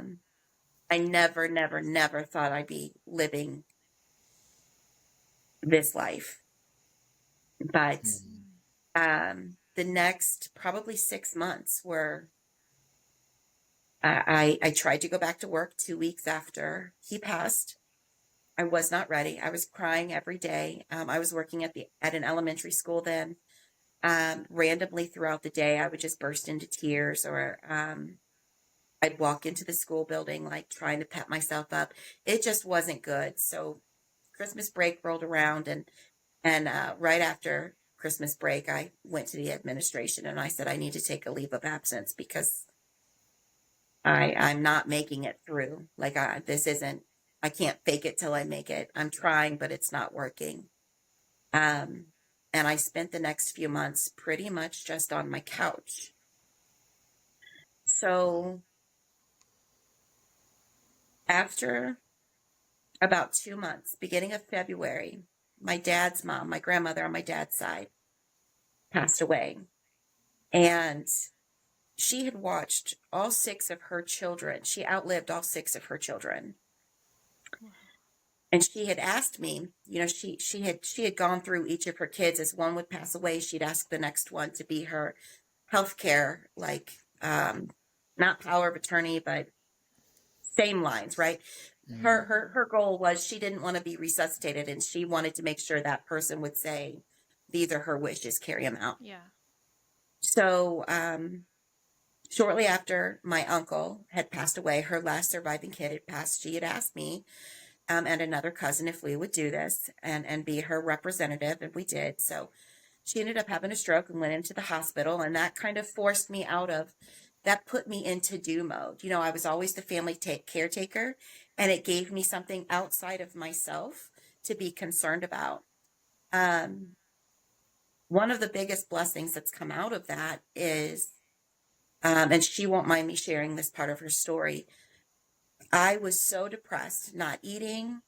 S4: never, never, never thought I'd be living this life. But the next probably 6 months were, I tried to go back to work 2 weeks after he passed. I was not ready. I was crying every day. I was working at an elementary school then. Randomly throughout the day, I would just burst into tears, or I'd walk into the school building like trying to pep myself up. It just wasn't good. So Christmas break rolled around, and right after Christmas break, I went to the administration and I said, I need to take a leave of absence because I'm not making it through. Like I can't fake it till I make it. I'm trying, but it's not working. And I spent the next few months pretty much just on my couch. So after about 2 months, beginning of February, my dad's mom, my grandmother on my dad's side, passed away. And she had watched all 6 of her children. She outlived all 6 of her children. And she had asked me, you know, she had gone through each of her kids. As one would pass away, she'd ask the next one to be her healthcare, like, not power of attorney, but same lines, right? Her goal was she didn't want to be resuscitated, and she wanted to make sure that person would say, these are her wishes, carry them out.
S3: Yeah.
S4: So, shortly after my uncle had passed away, her last surviving kid had passed, she had asked me and another cousin if we would do this and be her representative, and we did. So she ended up having a stroke and went into the hospital, and that kind of forced me that put me into do mode. You know, I was always the family caretaker, and it gave me something outside of myself to be concerned about. One of the biggest blessings that's come out of that is, and she won't mind me sharing this part of her story, I was so depressed, not eating,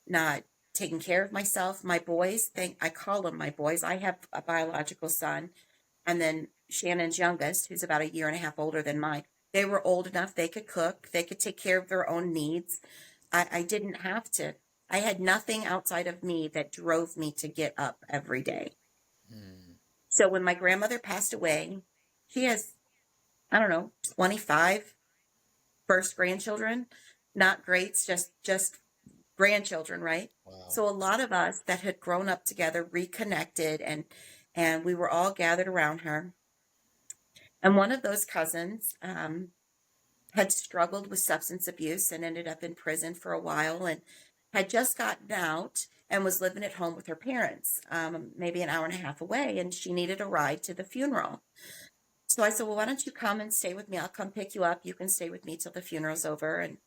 S4: not taking care of myself. My boys, I call them my boys. I have a biological son, and then Shannon's youngest, who's about 1.5 years older than mine. They were old enough. They could cook. They could take care of their own needs. I didn't have to. I had nothing outside of me that drove me to get up every day. So when my grandmother passed away, she has, I don't know, 25 first grandchildren. Not greats, just grandchildren, right?
S2: Wow.
S4: So a lot of us that had grown up together reconnected, and we were all gathered around her. And one of those cousins had struggled with substance abuse and ended up in prison for a while, and had just gotten out and was living at home with her parents, maybe an hour and a half away, and she needed a ride to the funeral. So I said, well, why don't you come and stay with me? I'll come pick you up. You can stay with me till the funeral's over. And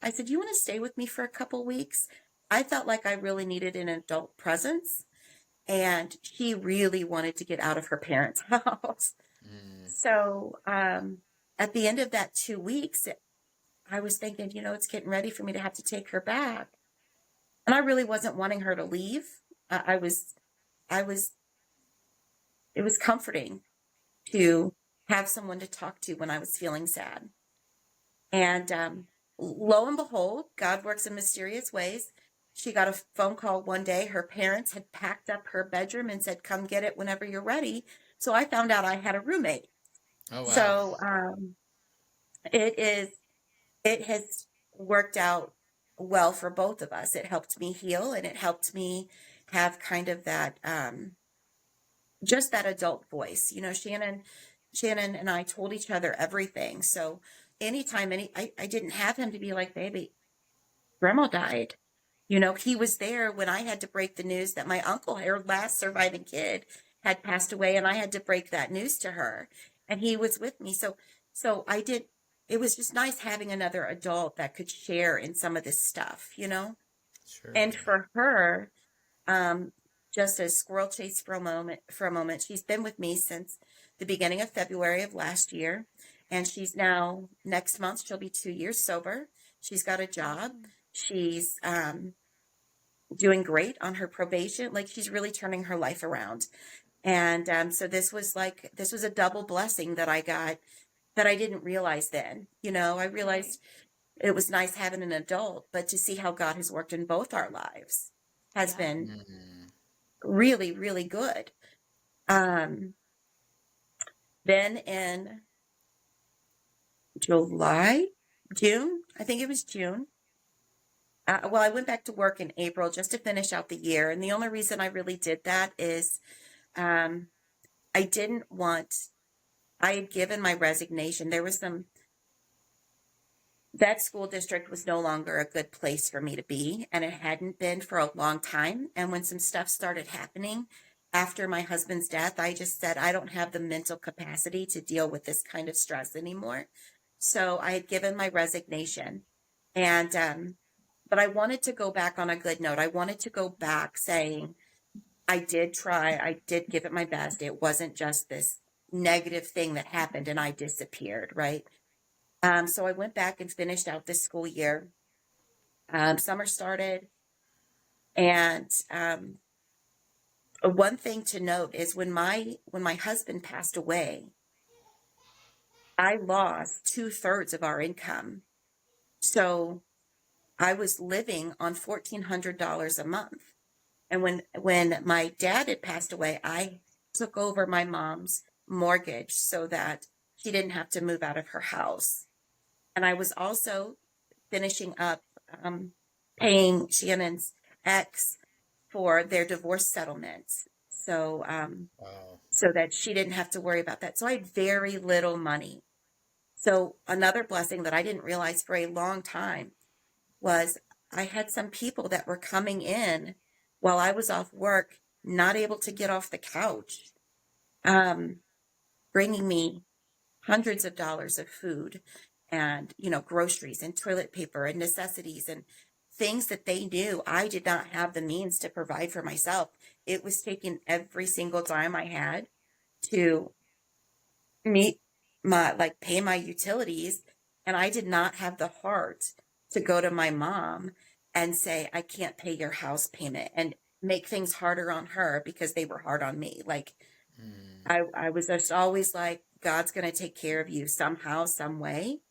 S4: I said, you want to stay with me for a couple weeks? I felt like I really needed an adult presence. And she really wanted to get out of her parents' house. So at the end of that 2 weeks, I was thinking, it's getting ready for me to have to take her back. And I really wasn't wanting her to leave. I was, it was comforting to have someone to talk to when I was feeling sad. And lo and behold, God works in mysterious ways. She got a phone call one day. Her parents had packed up her bedroom and said, come get it whenever you're ready. So I found out I had a roommate.
S2: Oh, wow.
S4: So it has worked out well for both of us. It helped me heal, and it helped me have kind of that, just that adult voice. Shannon and I told each other everything. So anytime I didn't have him to be like, baby, grandma died. He was there when I had to break the news that my uncle, her last surviving kid, had passed away, and I had to break that news to her, and he was with me. So I did. It was just nice having another adult that could share in some of this stuff,
S2: Sure.
S4: And for her, just a squirrel chase for a moment, she's been with me since the beginning of February of last year, and she's now, next month, she'll be 2 years sober. She's got a job. She's doing great on her probation. Like, she's really turning her life around. And so this was a double blessing that I got that I didn't realize then. I realized it was nice having an adult, but to see how God has worked in both our lives has been really, really good. Then in June, I think it was June. Well, I went back to work in April just to finish out the year. And the only reason I really did that is I had given my resignation. That school district was no longer a good place for me to be, and it hadn't been for a long time. And when some stuff started happening after my husband's death, I just said, I don't have the mental capacity to deal with this kind of stress anymore. So I had given my resignation, and but I wanted to go back on a good note. I wanted to go back saying, I did try. I did give it my best. It wasn't just this negative thing that happened and I disappeared, right? So I went back and finished out this school year. Summer started. And one thing to note is when my husband passed away, I lost 2/3 of our income. So I was living on $1,400 a month. And when my dad had passed away, I took over my mom's mortgage so that she didn't have to move out of her house. And I was also finishing up paying Shannon's ex for their divorce settlements. So so that she didn't have to worry about that. So I had very little money. So another blessing that I didn't realize for a long time was I had some people that were coming in while I was off work, not able to get off the couch, bringing me hundreds of dollars of food and, groceries and toilet paper and necessities and things that they knew I did not have the means to provide for myself. It was taking every single dime I had to pay my utilities. And I did not have the heart to go to my mom and say, I can't pay your house payment, and make things harder on her because they were hard on me. I was just always like, God's going to take care of you somehow, some way.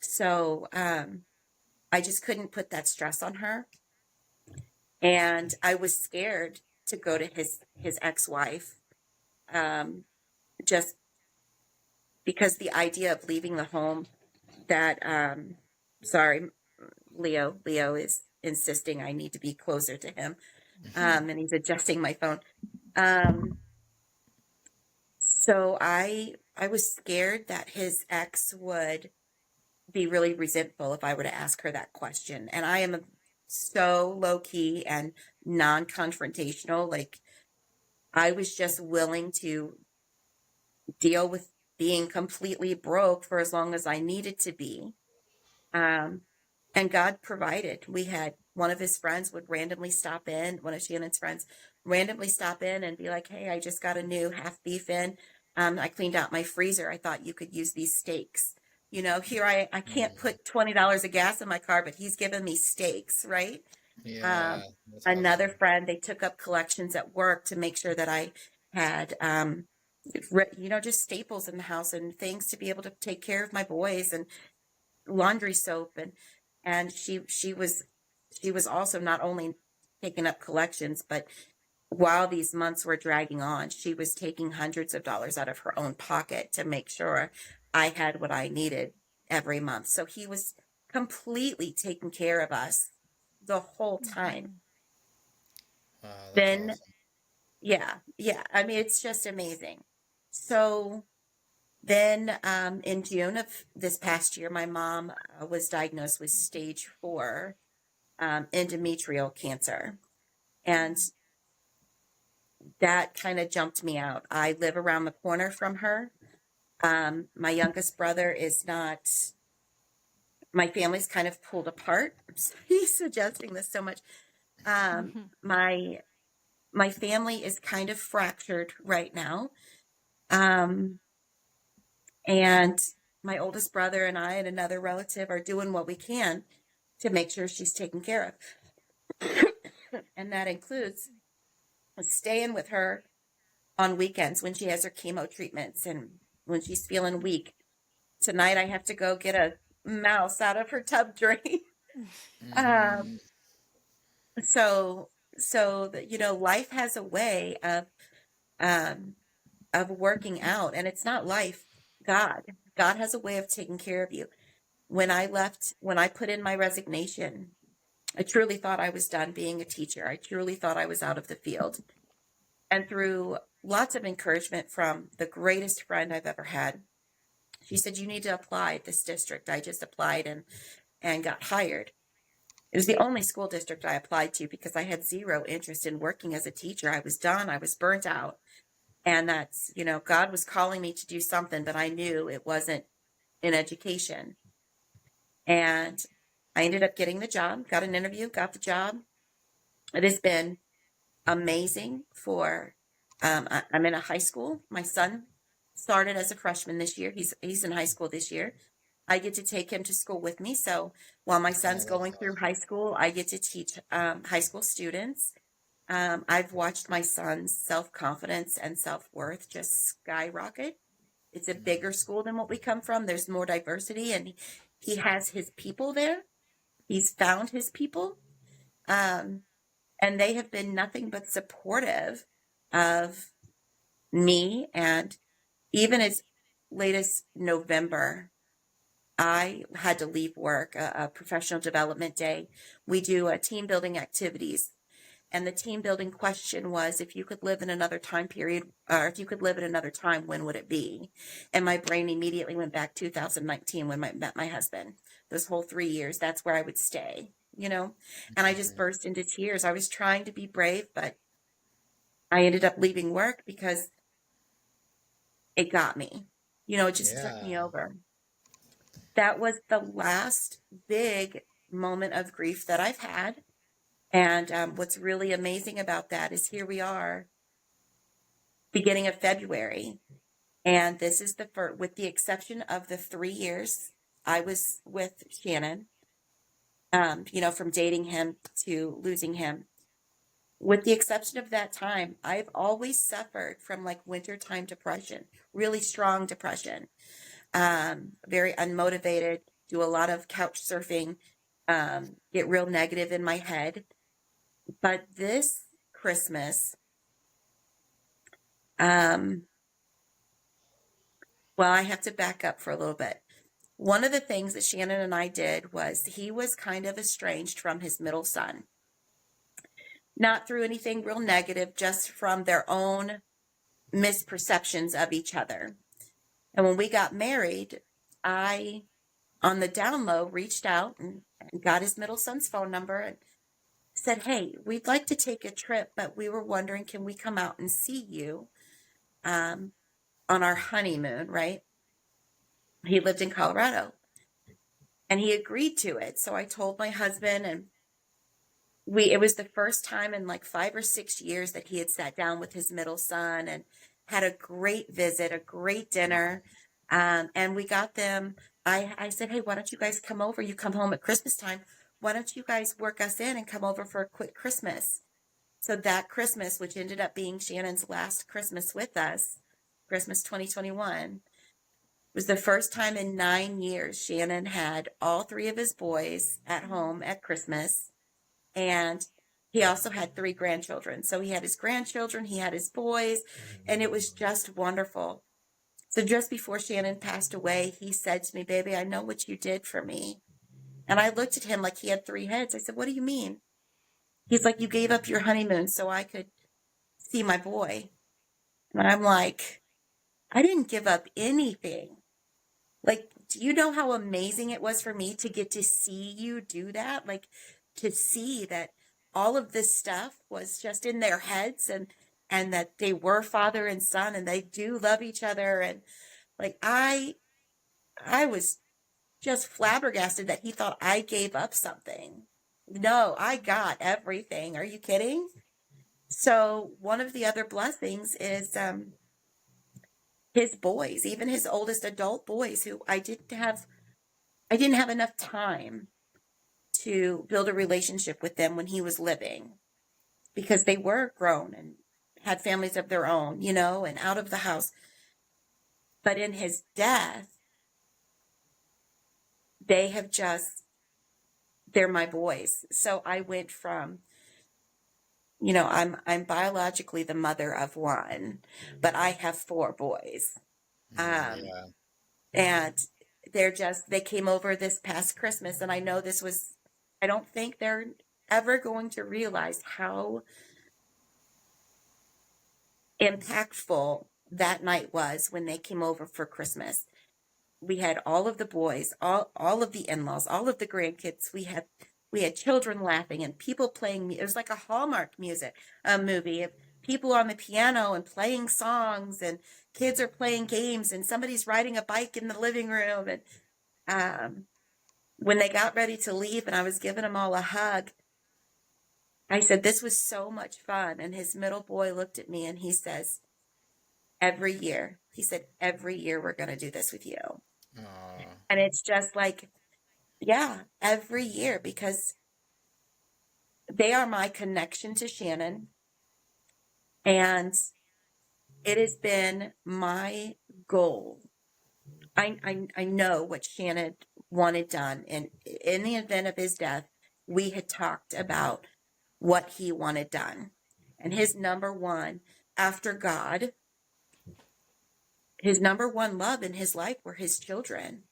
S4: So I just couldn't put that stress on her. And I was scared to go to his ex-wife, just because the idea of leaving the home that, sorry, Leo is insisting I need to be closer to him. And he's adjusting my phone. So I was scared that his ex would be really resentful if I were to ask her that question. And I am so low key and non-confrontational. Like, I was just willing to deal with being completely broke for as long as I needed to be. Um, and God provided. We had one of his friends would randomly stop in, one of Shannon's friends randomly stop in and be like, hey, I just got a new half beef in. I cleaned out my freezer. I thought you could use these steaks. You know, here I can't put $20 of gas in my car, but he's given me steaks, right?
S2: Yeah, that's
S4: Another
S2: awesome.
S4: friend, they took up collections at work to make sure that I had, just staples in the house and things to be able to take care of my boys and laundry soap. And she was also not only taking up collections, but while these months were dragging on, she was taking hundreds of dollars out of her own pocket to make sure I had what I needed every month. So he was completely taking care of us the whole time.
S2: Wow, that's
S4: Then,
S2: awesome.
S4: yeah, yeah. I mean, it's just amazing. So then in June of this past year, my mom was diagnosed with stage 4 endometrial cancer. And that kind of jumped me out. I live around the corner from her. My youngest brother is not, my family's kind of pulled apart. He's suggesting this so much. My family is kind of fractured right now. And my oldest brother and I and another relative are doing what we can to make sure she's taken care of. And that includes staying with her on weekends when she has her chemo treatments and when she's feeling weak. Tonight I have to go get a mouse out of her tub drain.
S2: Mm-hmm.
S4: So life has a way of working out, and it's not life. God has a way of taking care of you. When I put in my resignation, I truly thought I was done being a teacher. I truly thought I was out of the field. And through lots of encouragement from the greatest friend I've ever had, she said, you need to apply at this district. I just applied and got hired. It was the only school district I applied to because I had zero interest in working as a teacher. I was done. I was burnt out. And that's, God was calling me to do something, but I knew it wasn't in education. And I ended up getting the job, got an interview, got the job. It has been amazing I'm in a high school. My son started as a freshman this year. He's in high school this year. I get to take him to school with me. So while my son's
S2: Oh, that's
S4: going through high
S2: awesome.
S4: school, I get to teach high school students. I've watched my son's self-confidence and self-worth just skyrocket. It's a bigger school than what we come from. There's more diversity, and he has his people there. He's found his people. And they have been nothing but supportive of me. And even as late as November, I had to leave work, a professional development day. We do team building activities. And the team building question was, if you could live in another time period, or if you could live at another time, when would it be? And my brain immediately went back 2019 when I met my husband. Those whole 3 years, that's where I would stay, And I just burst into tears. I was trying to be brave, but I ended up leaving work because it got me. It just took me
S2: Yeah.
S4: over. That was the last big moment of grief that I've had. And what's really amazing about that is here we are, beginning of February. And this is the first, with the exception of the 3 years I was with Shannon, from dating him to losing him. With the exception of that time, I've always suffered from like wintertime depression, really strong depression, very unmotivated, do a lot of couch surfing, get real negative in my head. But this Christmas, well, I have to back up for a little bit. One of the things that Shannon and I did was he was kind of estranged from his middle son. Not through anything real negative, just from their own misperceptions of each other. And when we got married, I, on the down low, reached out and got his middle son's phone number and said, hey, we'd like to take a trip, but we were wondering, can we come out and see you on our honeymoon, right? He lived in Colorado. And he agreed to it. So I told my husband, and it was the first time in like 5 or 6 years that he had sat down with his middle son and had a great visit, a great dinner. And we got them, I said, hey, why don't you guys come over? You come home at Christmas time. Why don't you guys work us in and come over for a quick Christmas? So that Christmas, which ended up being Shannon's last Christmas with us, Christmas 2021, was the first time in 9 years Shannon had all 3 of his boys at home at Christmas. And he also had 3 grandchildren. So he had his grandchildren, he had his boys, and it was just wonderful. So just before Shannon passed away, he said to me, baby, I know what you did for me. And I looked at him like he had 3 heads. I said, what do you mean? He's like, you gave up your honeymoon so I could see my boy. And I'm like, I didn't give up anything. Like, do you know how amazing it was for me to get to see you do that? Like, to see that all of this stuff was just in their heads and that they were father and son and they do love each other. And like, I was just flabbergasted that he thought I gave up something. No, I got everything. Are you kidding? So one of the other blessings is his boys, even his oldest adult boys, who I didn't have enough time to build a relationship with them when he was living, because they were grown and had families of their own, you know, and out of the house. But in his death, they're my boys. So I went from, you know, I'm biologically the mother of 1, but I have 4 boys.
S2: Yeah.
S4: And they came over this past Christmas, and I know I don't think they're ever going to realize how impactful that night was when they came over for Christmas. We had all of the boys, all of the in-laws, all of the grandkids. We had children laughing and people playing. It was like a Hallmark movie of people on the piano and playing songs, and kids are playing games, and somebody's riding a bike in the living room. And when they got ready to leave and I was giving them all a hug, I said, this was so much fun. And his middle boy looked at me and he says, every year we're going to do this with you.
S2: Aww.
S4: And it's just like, yeah, every year, because they are my connection to Shannon. And it has been my goal. I know what Shannon wanted done. And in the event of his death, we had talked about what he wanted done. And his number one, after God, his number one love in his life were his children.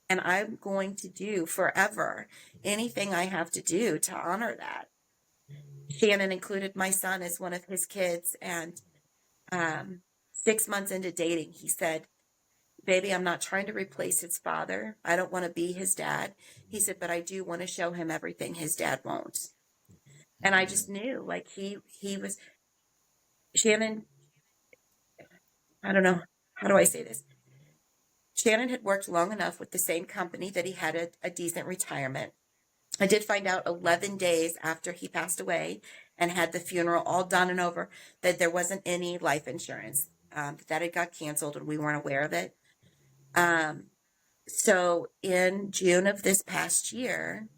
S4: And I'm going to do forever anything I have to do to honor that. Shannon included my son as one of his kids. And 6 months into dating, he said, baby, I'm not trying to replace his father. I don't want to be his dad. He said, but I do want to show him everything his dad won't. And I just knew, like, he was, Shannon, I don't know, how do I say this? Shannon had worked long enough with the same company that he had a decent retirement. I did find out 11 days after he passed away and had the funeral all done and over that there wasn't any life insurance, that it got canceled and we weren't aware of it. So in June of this past year,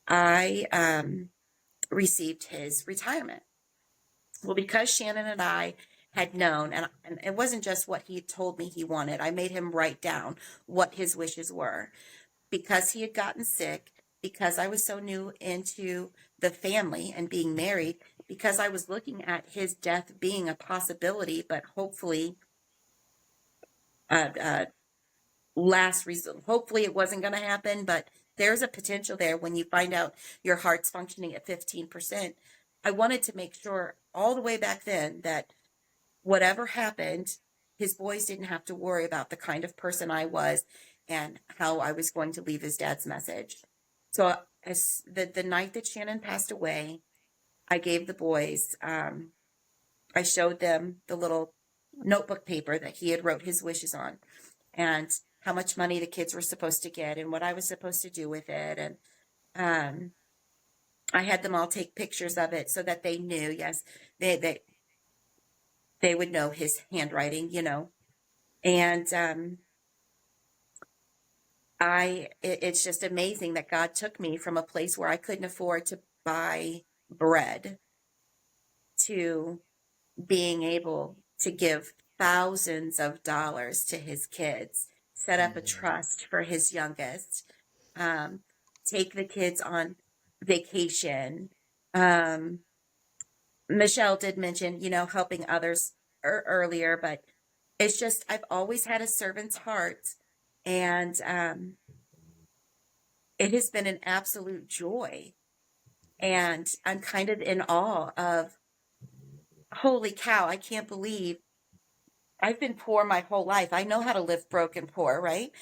S4: I received his retirement. Well, because Shannon and I had known, and it wasn't just what he told me he wanted. I made him write down what his wishes were. Because he had gotten sick, because I was so new into the family and being married, because I was looking at his death being a possibility, but hopefully last result. Hopefully it wasn't going to happen, but there's a potential there when you find out your heart's functioning at 15%. I wanted to make sure all the way back then that whatever happened,
S5: his boys didn't have to worry about the kind of person I was and how I was going to leave his dad's message. So as the night that Shannon passed away, I gave the boys, I showed them the little notebook paper that he had wrote his wishes on, and how much money the kids were supposed to get and what I was supposed to do with it. And I had them all take pictures of it so that they knew, yes, they would know his handwriting, you know. And it's just amazing that God took me from a place where I couldn't afford to buy bread to being able to give thousands of dollars to his kids, set up a trust for his youngest, take the kids on vacation. Michelle did mention, you know, helping others earlier, but it's just, I've always had a servant's heart, and it has been an absolute joy. And I'm kind of in awe of, holy cow, I can't believe I've been poor my whole life. I know how to live broke and poor, right?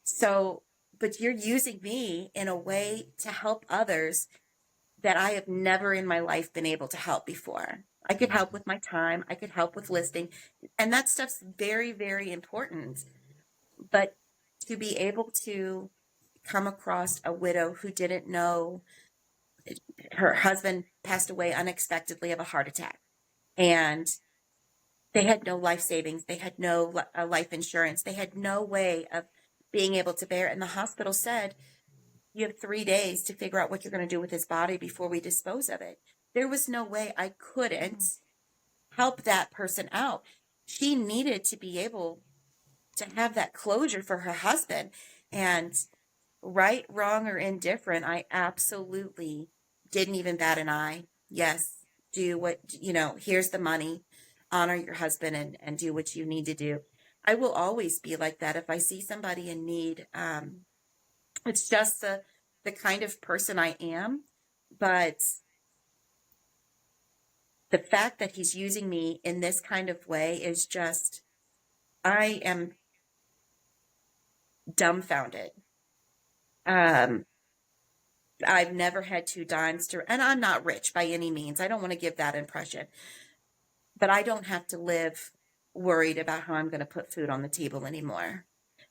S5: So, but you're using me in a way to help others that I have never in my life been able to help before. I could help with my time. I could help with listing. And that stuff's very, very important. But to be able to come across a widow who didn't know her husband passed away unexpectedly of a heart attack, and they had no life savings, they had no life insurance, they had no way of being able to bear it. And the hospital said, you have 3 days to figure out what you're going to do with his body before we dispose of it. There was no way I couldn't help that person out. She needed to be able to have that closure for her husband. And right, wrong, or indifferent, I absolutely didn't even bat an eye. Yes, do what, you know, here's the money, honor your husband, and do what you need to do. I will always be like that if I see somebody in need. It's just the kind of person I am. But the fact that he's using me in this kind of way is just, I am dumbfounded. I've never had 2 dimes to, and I'm not rich by any means. I don't want to give that impression, but I don't have to live worried about how I'm going to put food on the table anymore.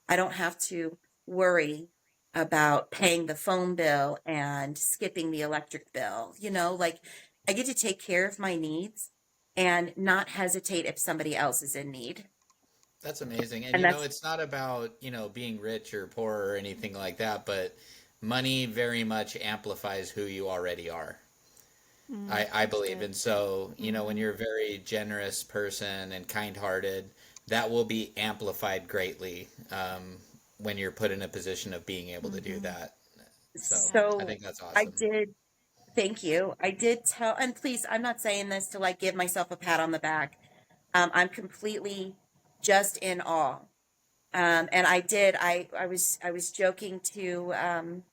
S5: I don't have to worry about paying the phone bill and skipping the electric bill. You know, like, I get to take care of my needs and not hesitate if somebody else is in need.
S2: That's amazing. And
S5: And
S2: you know,
S5: that's
S2: it's not about, you know, being rich or poor or anything like that, but money very much amplifies who you already are. I
S3: That's
S2: believe.
S3: good.
S2: And so, you know, when you're a very generous person and kind-hearted, that will be amplified greatly when you're put in a position of being able to do that. So
S3: Yeah.
S2: I
S5: so
S2: think that's
S5: I
S2: awesome.
S5: did. Thank you. I did tell, and please, I'm not saying this to like give myself a pat on the back. I'm completely just in awe. And I was joking to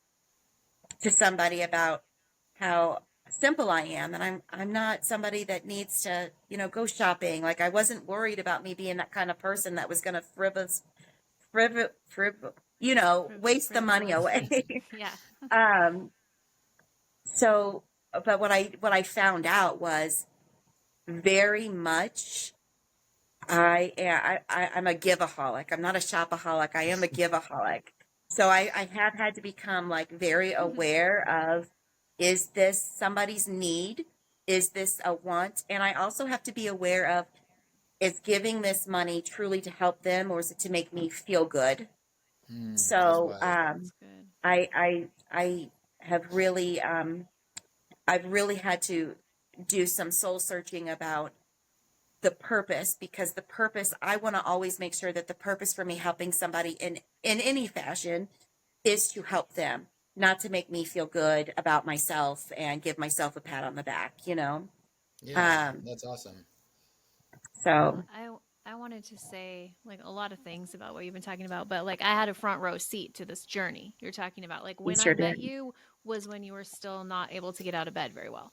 S5: somebody about how simple I am, and I'm not somebody that needs to, you know, go shopping. Like, I wasn't worried about me being that kind of person that was going to you know, waste the money away.
S3: Frivolity. Yeah.
S5: um, so, but what I found out was very much I'm a giveaholic. I'm not a shopaholic. I am a giveaholic. So I have had to become like very aware of, is this somebody's need? Is this a want? And I also have to be aware of, is giving this money truly to help them, or is it to make me feel good?
S2: That's
S5: So
S2: wise.
S3: That's good.
S5: I have really I've really had to do some soul searching about the purpose, because the purpose, I want to always make sure that the purpose for me helping somebody in any fashion is to help them, not to make me feel good about myself and give myself a pat on the back, you know.
S2: Yeah,
S5: um
S2: that's awesome.
S3: Well,
S5: so
S3: I wanted to say like a lot of things about what you've been talking about, but like I had a front row seat to this journey you're talking about. Like
S5: you
S3: when I
S5: sure
S3: met
S5: did.
S3: you was when you were still not able to get out of bed very well.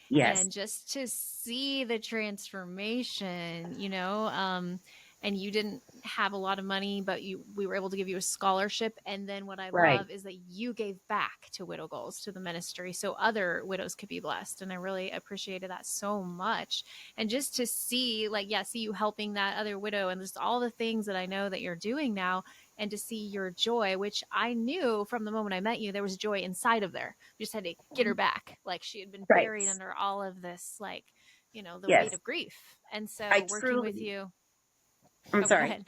S5: Yes.
S3: And just to see the transformation, you know, and you didn't have a lot of money, but we were able to give you a scholarship. And then what I
S5: Right.
S3: love is that you gave back to Widow Goals, to the ministry, so other widows could be blessed. And I really appreciated that so much. And just to see, like, yeah, see you helping that other widow and just all the things that I know that you're doing now, and to see your joy, which I knew from the moment I met you, there was joy inside of there. We just had to get her back. Like, she had been
S5: Right.
S3: buried under all of this, like, the weight
S5: Yes.
S3: of grief. And so
S5: I
S3: working with
S5: truly,
S3: you.
S5: I'm
S3: Oh, go
S5: sorry.
S3: ahead.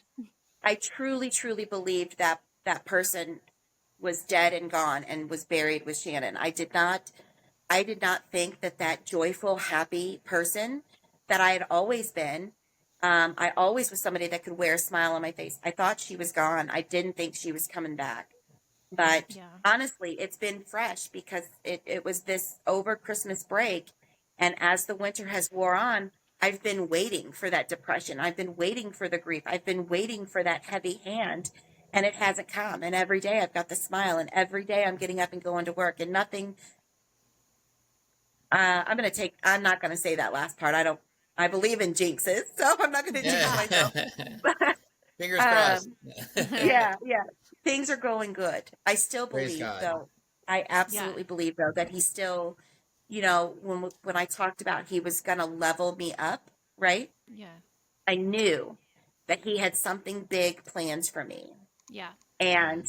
S5: I truly, truly believed that that person was dead and gone and was buried with Shannon. I did not think that that joyful, happy person that I had always been. I always was somebody that could wear a smile on my face. I thought she was gone. I didn't think she was coming back. But
S3: Yeah.
S5: honestly, it's been fresh because it was this over Christmas break. And as the winter has wore on, I've been waiting for that depression. I've been waiting for the grief. I've been waiting for that heavy hand, and it hasn't come. And every day I've got the smile, and every day I'm getting up and going to work, and nothing. I'm not going to say that last part. I believe in jinxes, so I'm not going to jinx myself.
S2: Fingers crossed.
S5: Yeah. Things are going good. I still
S2: Praise
S5: believe,
S2: God.
S5: though. I absolutely believe, though, that he still, when I talked about he was going to level me up, right?
S3: Yeah.
S5: I knew that he had something big plans for me.
S3: Yeah.
S5: And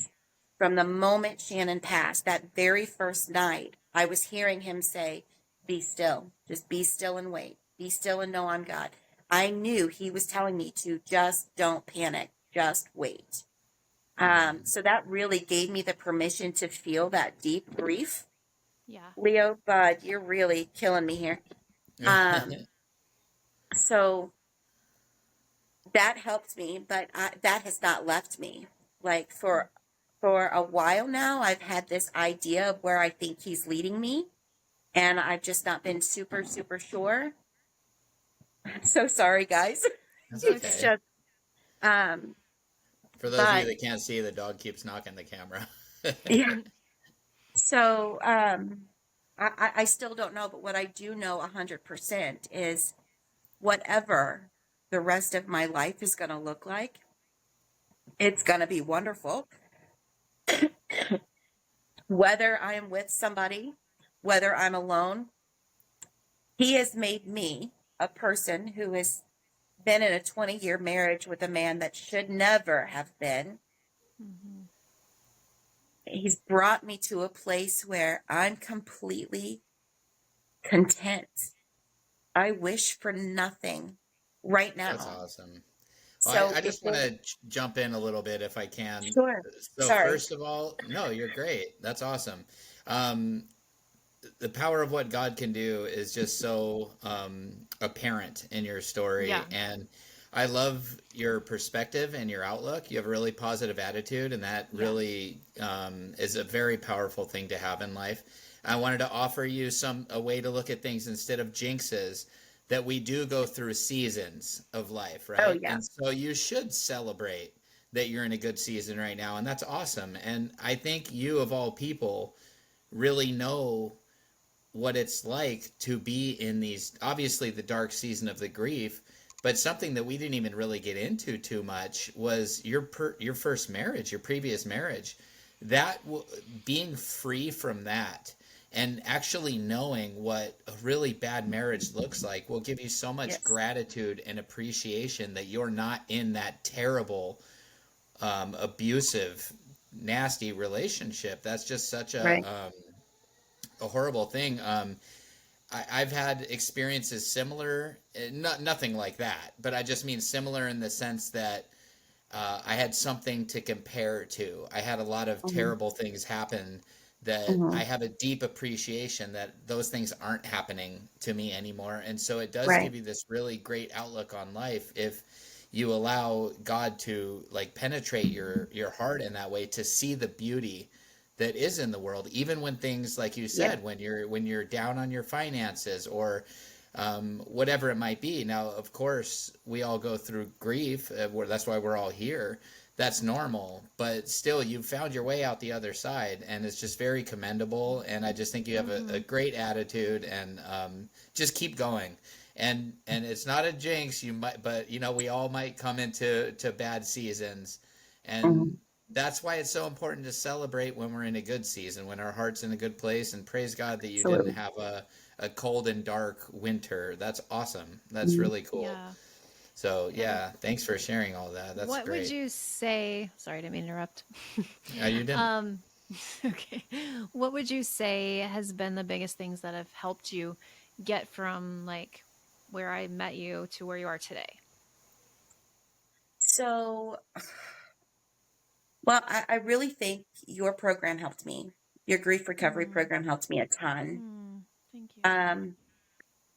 S5: from the moment Shannon passed, that very first night, I was hearing him say, "Be still, just be still and wait. Be still and know I'm God." I knew he was telling me to just don't panic, just wait. So that really gave me the permission to feel that deep grief.
S3: Yeah.
S5: Leo, bud, you're really killing me here. So that helped me, but that has not left me. Like for a while now, I've had this idea of where I think he's leading me, and I've just not been super, super sure. I'm so sorry, guys.
S2: That's
S5: It's
S2: okay.
S5: just,
S2: For those of you that can't see, the dog keeps knocking the camera.
S5: yeah. So, I still don't know, but what I do know 100% is whatever the rest of my life is going to look like, it's going to be wonderful. Whether I am with somebody, whether I'm alone, he has made me a person who has been in a 20-year marriage with a man that should never have been.
S3: Mm-hmm.
S5: He's brought me to a place where I'm completely content. I wish for nothing right now.
S2: That's awesome.
S5: So
S2: I just want to jump in a little bit if I can.
S5: Sure.
S2: So
S5: Sorry.
S2: first of all, no, you're great. That's awesome. The power of what God can do is just so apparent in your story.
S3: Yeah.
S2: And I love your perspective and your outlook. You have a really positive attitude, and that really is a very powerful thing to have in life. I wanted to offer you a way to look at things instead of jinxes, that we do go through seasons of life, right?
S5: Oh, yeah.
S2: And so you should celebrate that you're in a good season right now, and that's awesome. And I think you, of all people, really know what it's like to be in these, obviously the dark season of the grief, but something that we didn't even really get into too much was your first marriage, your previous marriage. Being free from that and actually knowing what a really bad marriage looks like will give you so much gratitude and appreciation that you're not in that terrible, abusive, nasty relationship. That's just such a horrible thing. I've had experiences similar, nothing like that, but I just mean similar in the sense that I had something to compare to. I had a lot of terrible things happen that I have a deep appreciation that those things aren't happening to me anymore. And so it does give you this really great outlook on life if you allow God to like penetrate your heart in that way, to see the beauty that is in the world, even when things, like you said, when you're down on your finances or whatever it might be. Now, of course, we all go through grief. That's why we're all here. That's normal. But still, you've found your way out the other side, and it's just very commendable. And I just think you have a great attitude, and just keep going. and it's not a jinx, you might, but you know, we all might come into bad seasons, and
S5: Mhm.
S2: that's why it's so important to celebrate when we're in a good season, when our heart's in a good place, and praise God that you didn't
S5: Absolutely.
S2: have a cold and dark winter. That's awesome. That's
S5: Mhm.
S2: really cool.
S3: Yeah.
S2: So
S3: And
S2: yeah, thanks for sharing all that. That's
S3: what would
S2: great.
S3: you say? Sorry, I didn't mean to interrupt.
S2: You didn't.
S3: um, okay. What would you say has been the biggest things that have helped you get from like where I met you to where you are today?
S5: So, well, I really think your program helped me. Your grief recovery
S3: Mm,
S5: program helped me a ton.
S3: thank you.
S5: Um,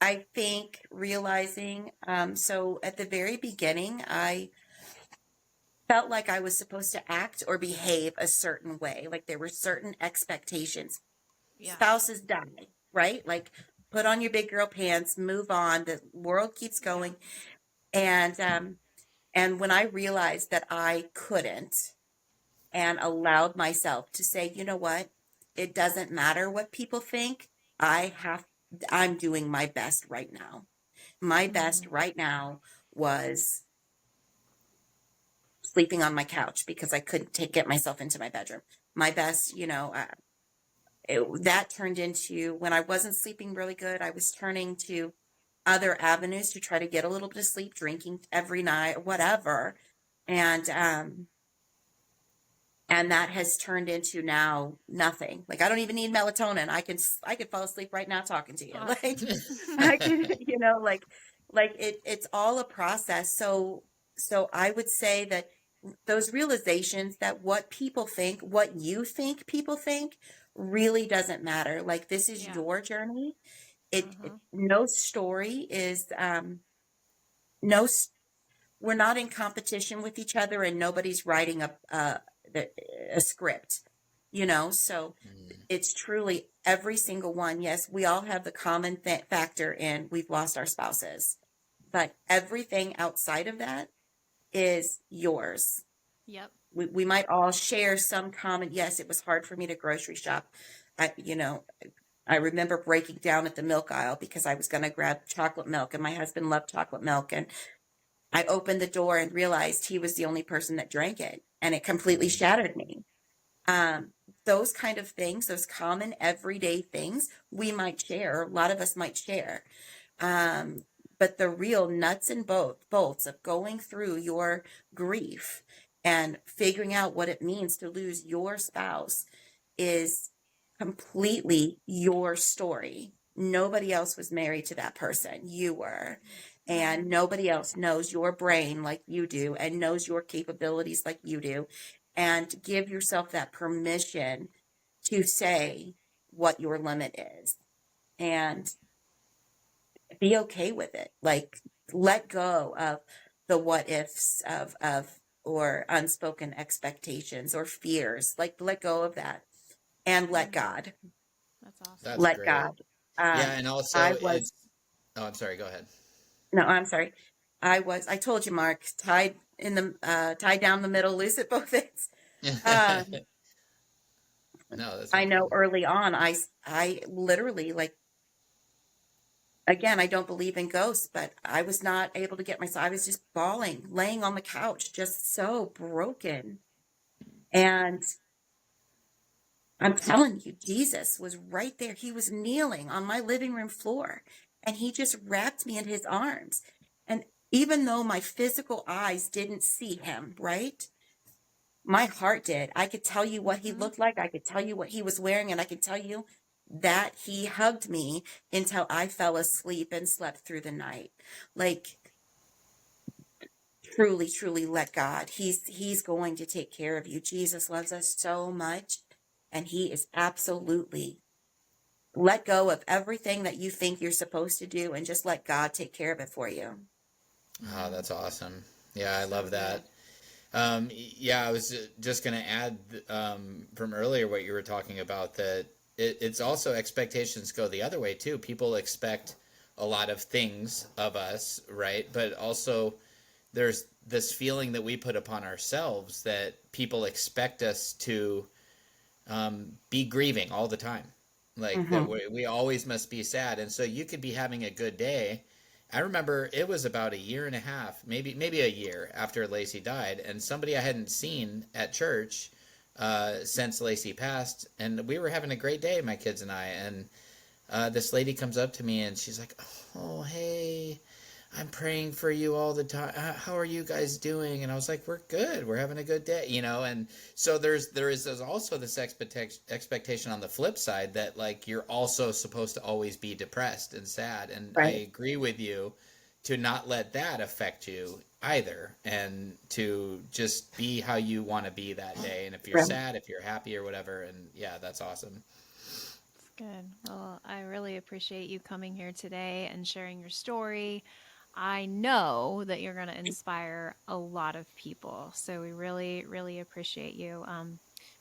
S5: I think realizing, so at the very beginning, I felt like I was supposed to act or behave a certain way. Like there were certain expectations.
S3: Yeah.
S5: Spouses die, right? Like put on your big girl pants, move on. The world keeps
S3: Yeah.
S5: going. And when I realized that I couldn't and allowed myself to say, you know what? It doesn't matter what people think. I have, I'm doing my best right now. My best
S3: Mm-hmm.
S5: right now was sleeping on my couch because I couldn't get myself into my bedroom. My best, that turned into when I wasn't sleeping really good, I was turning to other avenues to try to get a little bit of sleep, drinking every night, whatever. And, um, and that has turned into now nothing. Like I don't even need melatonin. I could fall asleep right now talking to you. Like
S3: Awesome.
S5: I can, it's all a process. So I would say that those realizations that what people think, what you think people think really doesn't matter. Like this is
S3: Yeah.
S5: your journey.
S3: Uh-huh.
S5: No story is, no, we're not in competition with each other and nobody's writing a script, so
S2: Mm,
S5: it's truly every single one. Yes, we all have the common factor in we've lost our spouses, but everything outside of that is yours.
S3: Yep.
S5: We might all share some common. Yes, it was hard for me to grocery shop. I remember breaking down at the milk aisle because I was going to grab chocolate milk and my husband loved chocolate milk. And I opened the door and realized he was the only person that drank it. And it completely
S2: mm,
S5: shattered me. Um, those kind of things, those common everyday things we might share, a lot of us might share. Um, but the real nuts and bolts of going through your grief and figuring out what it means to lose your spouse is completely your story. Nobody else was married to that person. You were.
S3: Mm-hmm.
S5: And nobody else knows your brain like you do and knows your capabilities like you do. And give yourself that permission to say what your limit is and be okay with it. Like let go of the what ifs or unspoken expectations or fears. Like let go of that and let
S3: Mm-hmm.
S5: God.
S3: That's awesome.
S2: that's
S5: Let
S2: great.
S5: God.
S2: Yeah, and
S5: I
S2: also
S5: was,
S2: it's. Oh, I'm sorry. Go ahead.
S5: no, I'm sorry. I told you, Mark, tied down the middle, loose at both ends. Um,
S2: No, that's no
S5: I know
S2: problem.
S5: early on, I literally like, again, I don't believe in ghosts, but I was not able to get myself, I was just bawling, laying on the couch, just so broken. And I'm telling you, Jesus was right there. He was kneeling on my living room floor and he just wrapped me in his arms. And even though my physical eyes didn't see him, right? My heart did. I could tell you what he
S3: Mm-hmm.
S5: looked like. I could tell you what he was wearing. And I could tell you that he hugged me until I fell asleep and slept through the night. Like, truly, truly let God. He's going to take care of you. Jesus loves us so much. And he is absolutely let go of everything that you think you're supposed to do and just let God take care of it for you.
S2: Oh,
S3: Mm,
S2: that's awesome. Yeah, I
S3: so
S2: love
S3: good.
S2: that. Yeah, I was just going to add from earlier what you were talking about that it's also expectations go the other way too. People expect a lot of things of us, right? But also there's this feeling that we put upon ourselves that people expect us to be grieving all the time, like that
S5: Mm-hmm.
S2: we always must be sad. And so you could be having a good day I remember it was about a year and a half, maybe a year after Lacey died, and somebody I hadn't seen at church since Lacey passed, and we were having a great day, my kids and I, and this lady comes up to me and she's like, "Oh, hey, I'm praying for you all the time. How are you guys doing?" And I was like, "We're good. We're having a good day," you know. And so there's also this expectation on the flip side that like you're also supposed to always be depressed and sad. And I
S5: Right.
S2: agree with you to not let that affect you either, and to just be how you want to be that day. And if you're
S5: Right.
S2: sad, if you're happy or whatever, and yeah, that's awesome.
S3: It's good. Well, I really appreciate you coming here today and sharing your story. I know that you're going to inspire a lot of people. So we really, really appreciate you.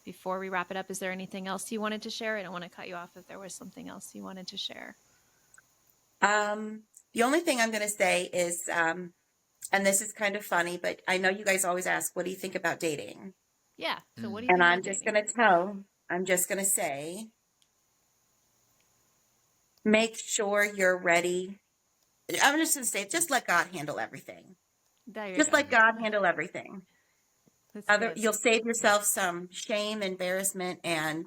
S3: Before we wrap it up, is there anything else you wanted to share? I don't want to cut you off if there was something else you wanted to share.
S5: The only thing I'm going to say is, and this is kind of funny, but I know you guys always ask, what do you think about dating?
S3: Yeah. So what do you
S5: And
S3: think
S5: I'm
S3: about
S5: just
S3: dating?
S5: going to say, make sure you're ready. I'm just going to say, just let God handle everything.
S3: There you
S5: Just
S3: go.
S5: let God handle everything.
S3: That's good.
S5: You'll save yourself some shame, embarrassment, and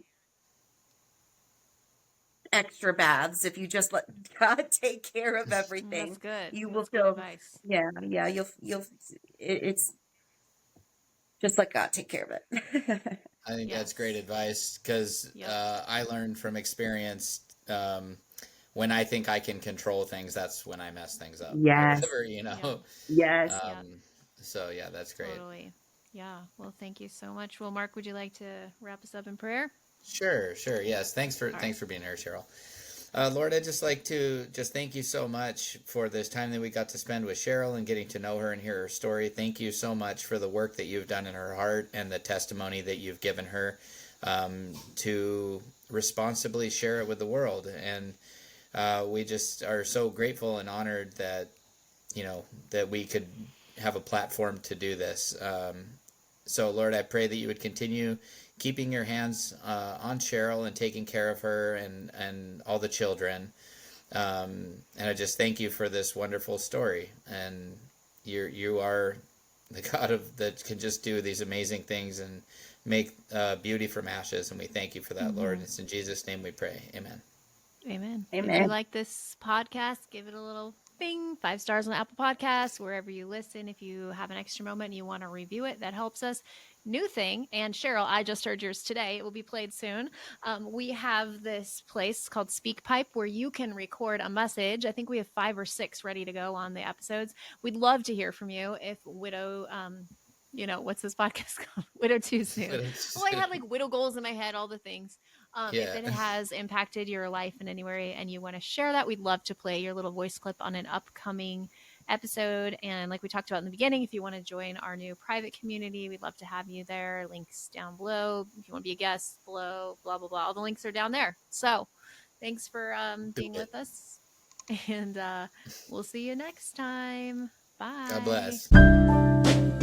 S5: extra baths if you just let God take care of everything.
S3: That's good.
S5: You will
S3: That's good
S5: feel,
S3: advice.
S5: yeah, it's just let God take care of it.
S2: I think that's
S3: Yes.
S2: great advice because
S3: Yep.
S2: I learned from experience when I think I can control things, that's when I mess things up or
S5: Yes,
S2: whatever, you know.
S3: Yep.
S5: yes.
S3: Yep.
S2: So yeah, that's great.
S3: Totally. Yeah. Well, thank you so much. Well, Mark, would you like to wrap us up in prayer?
S2: Sure. Yes.
S3: All right.
S2: Thanks for being here, Cheryl. Lord, I'd just like to just thank you so much for this time that we got to spend with Cheryl and getting to know her and hear her story. Thank you so much for the work that you've done in her heart and the testimony that you've given her to responsibly share it with the world. And we just are so grateful and honored that, you know, that we could have a platform to do this. So, Lord, I pray that you would continue keeping your hands on Cheryl and taking care of her and all the children. And I just thank you for this wonderful story. And you are the God of that can just do these amazing things and make beauty from ashes. And we thank you for that, Lord.
S3: Mm-hmm.
S2: It's in Jesus' name we pray. Amen.
S3: Amen. If you
S5: Amen.
S3: like this podcast, give it a little bing, 5 stars on Apple Podcasts, wherever you listen. If you have an extra moment and you want to review it, that helps us. New thing, and Cheryl, I just heard yours today. It will be played soon. We have this place called SpeakPipe where you can record a message. I think we have 5 or 6 ready to go on the episodes. We'd love to hear from you. If Widow, what's this podcast called? Widow Too Soon. Oh, I had like widow goals in my head, all the things. If
S2: Yeah.
S3: it has impacted your life in any way and you want to share that, we'd love to play your little voice clip on an upcoming episode. And like we talked about in the beginning, if you want to join our new private community, we'd love to have you there. Links down below. If you want to be a guest, below, blah, blah, blah. All the links are down there. So thanks for being with us. And we'll see you next time. Bye.
S2: God bless.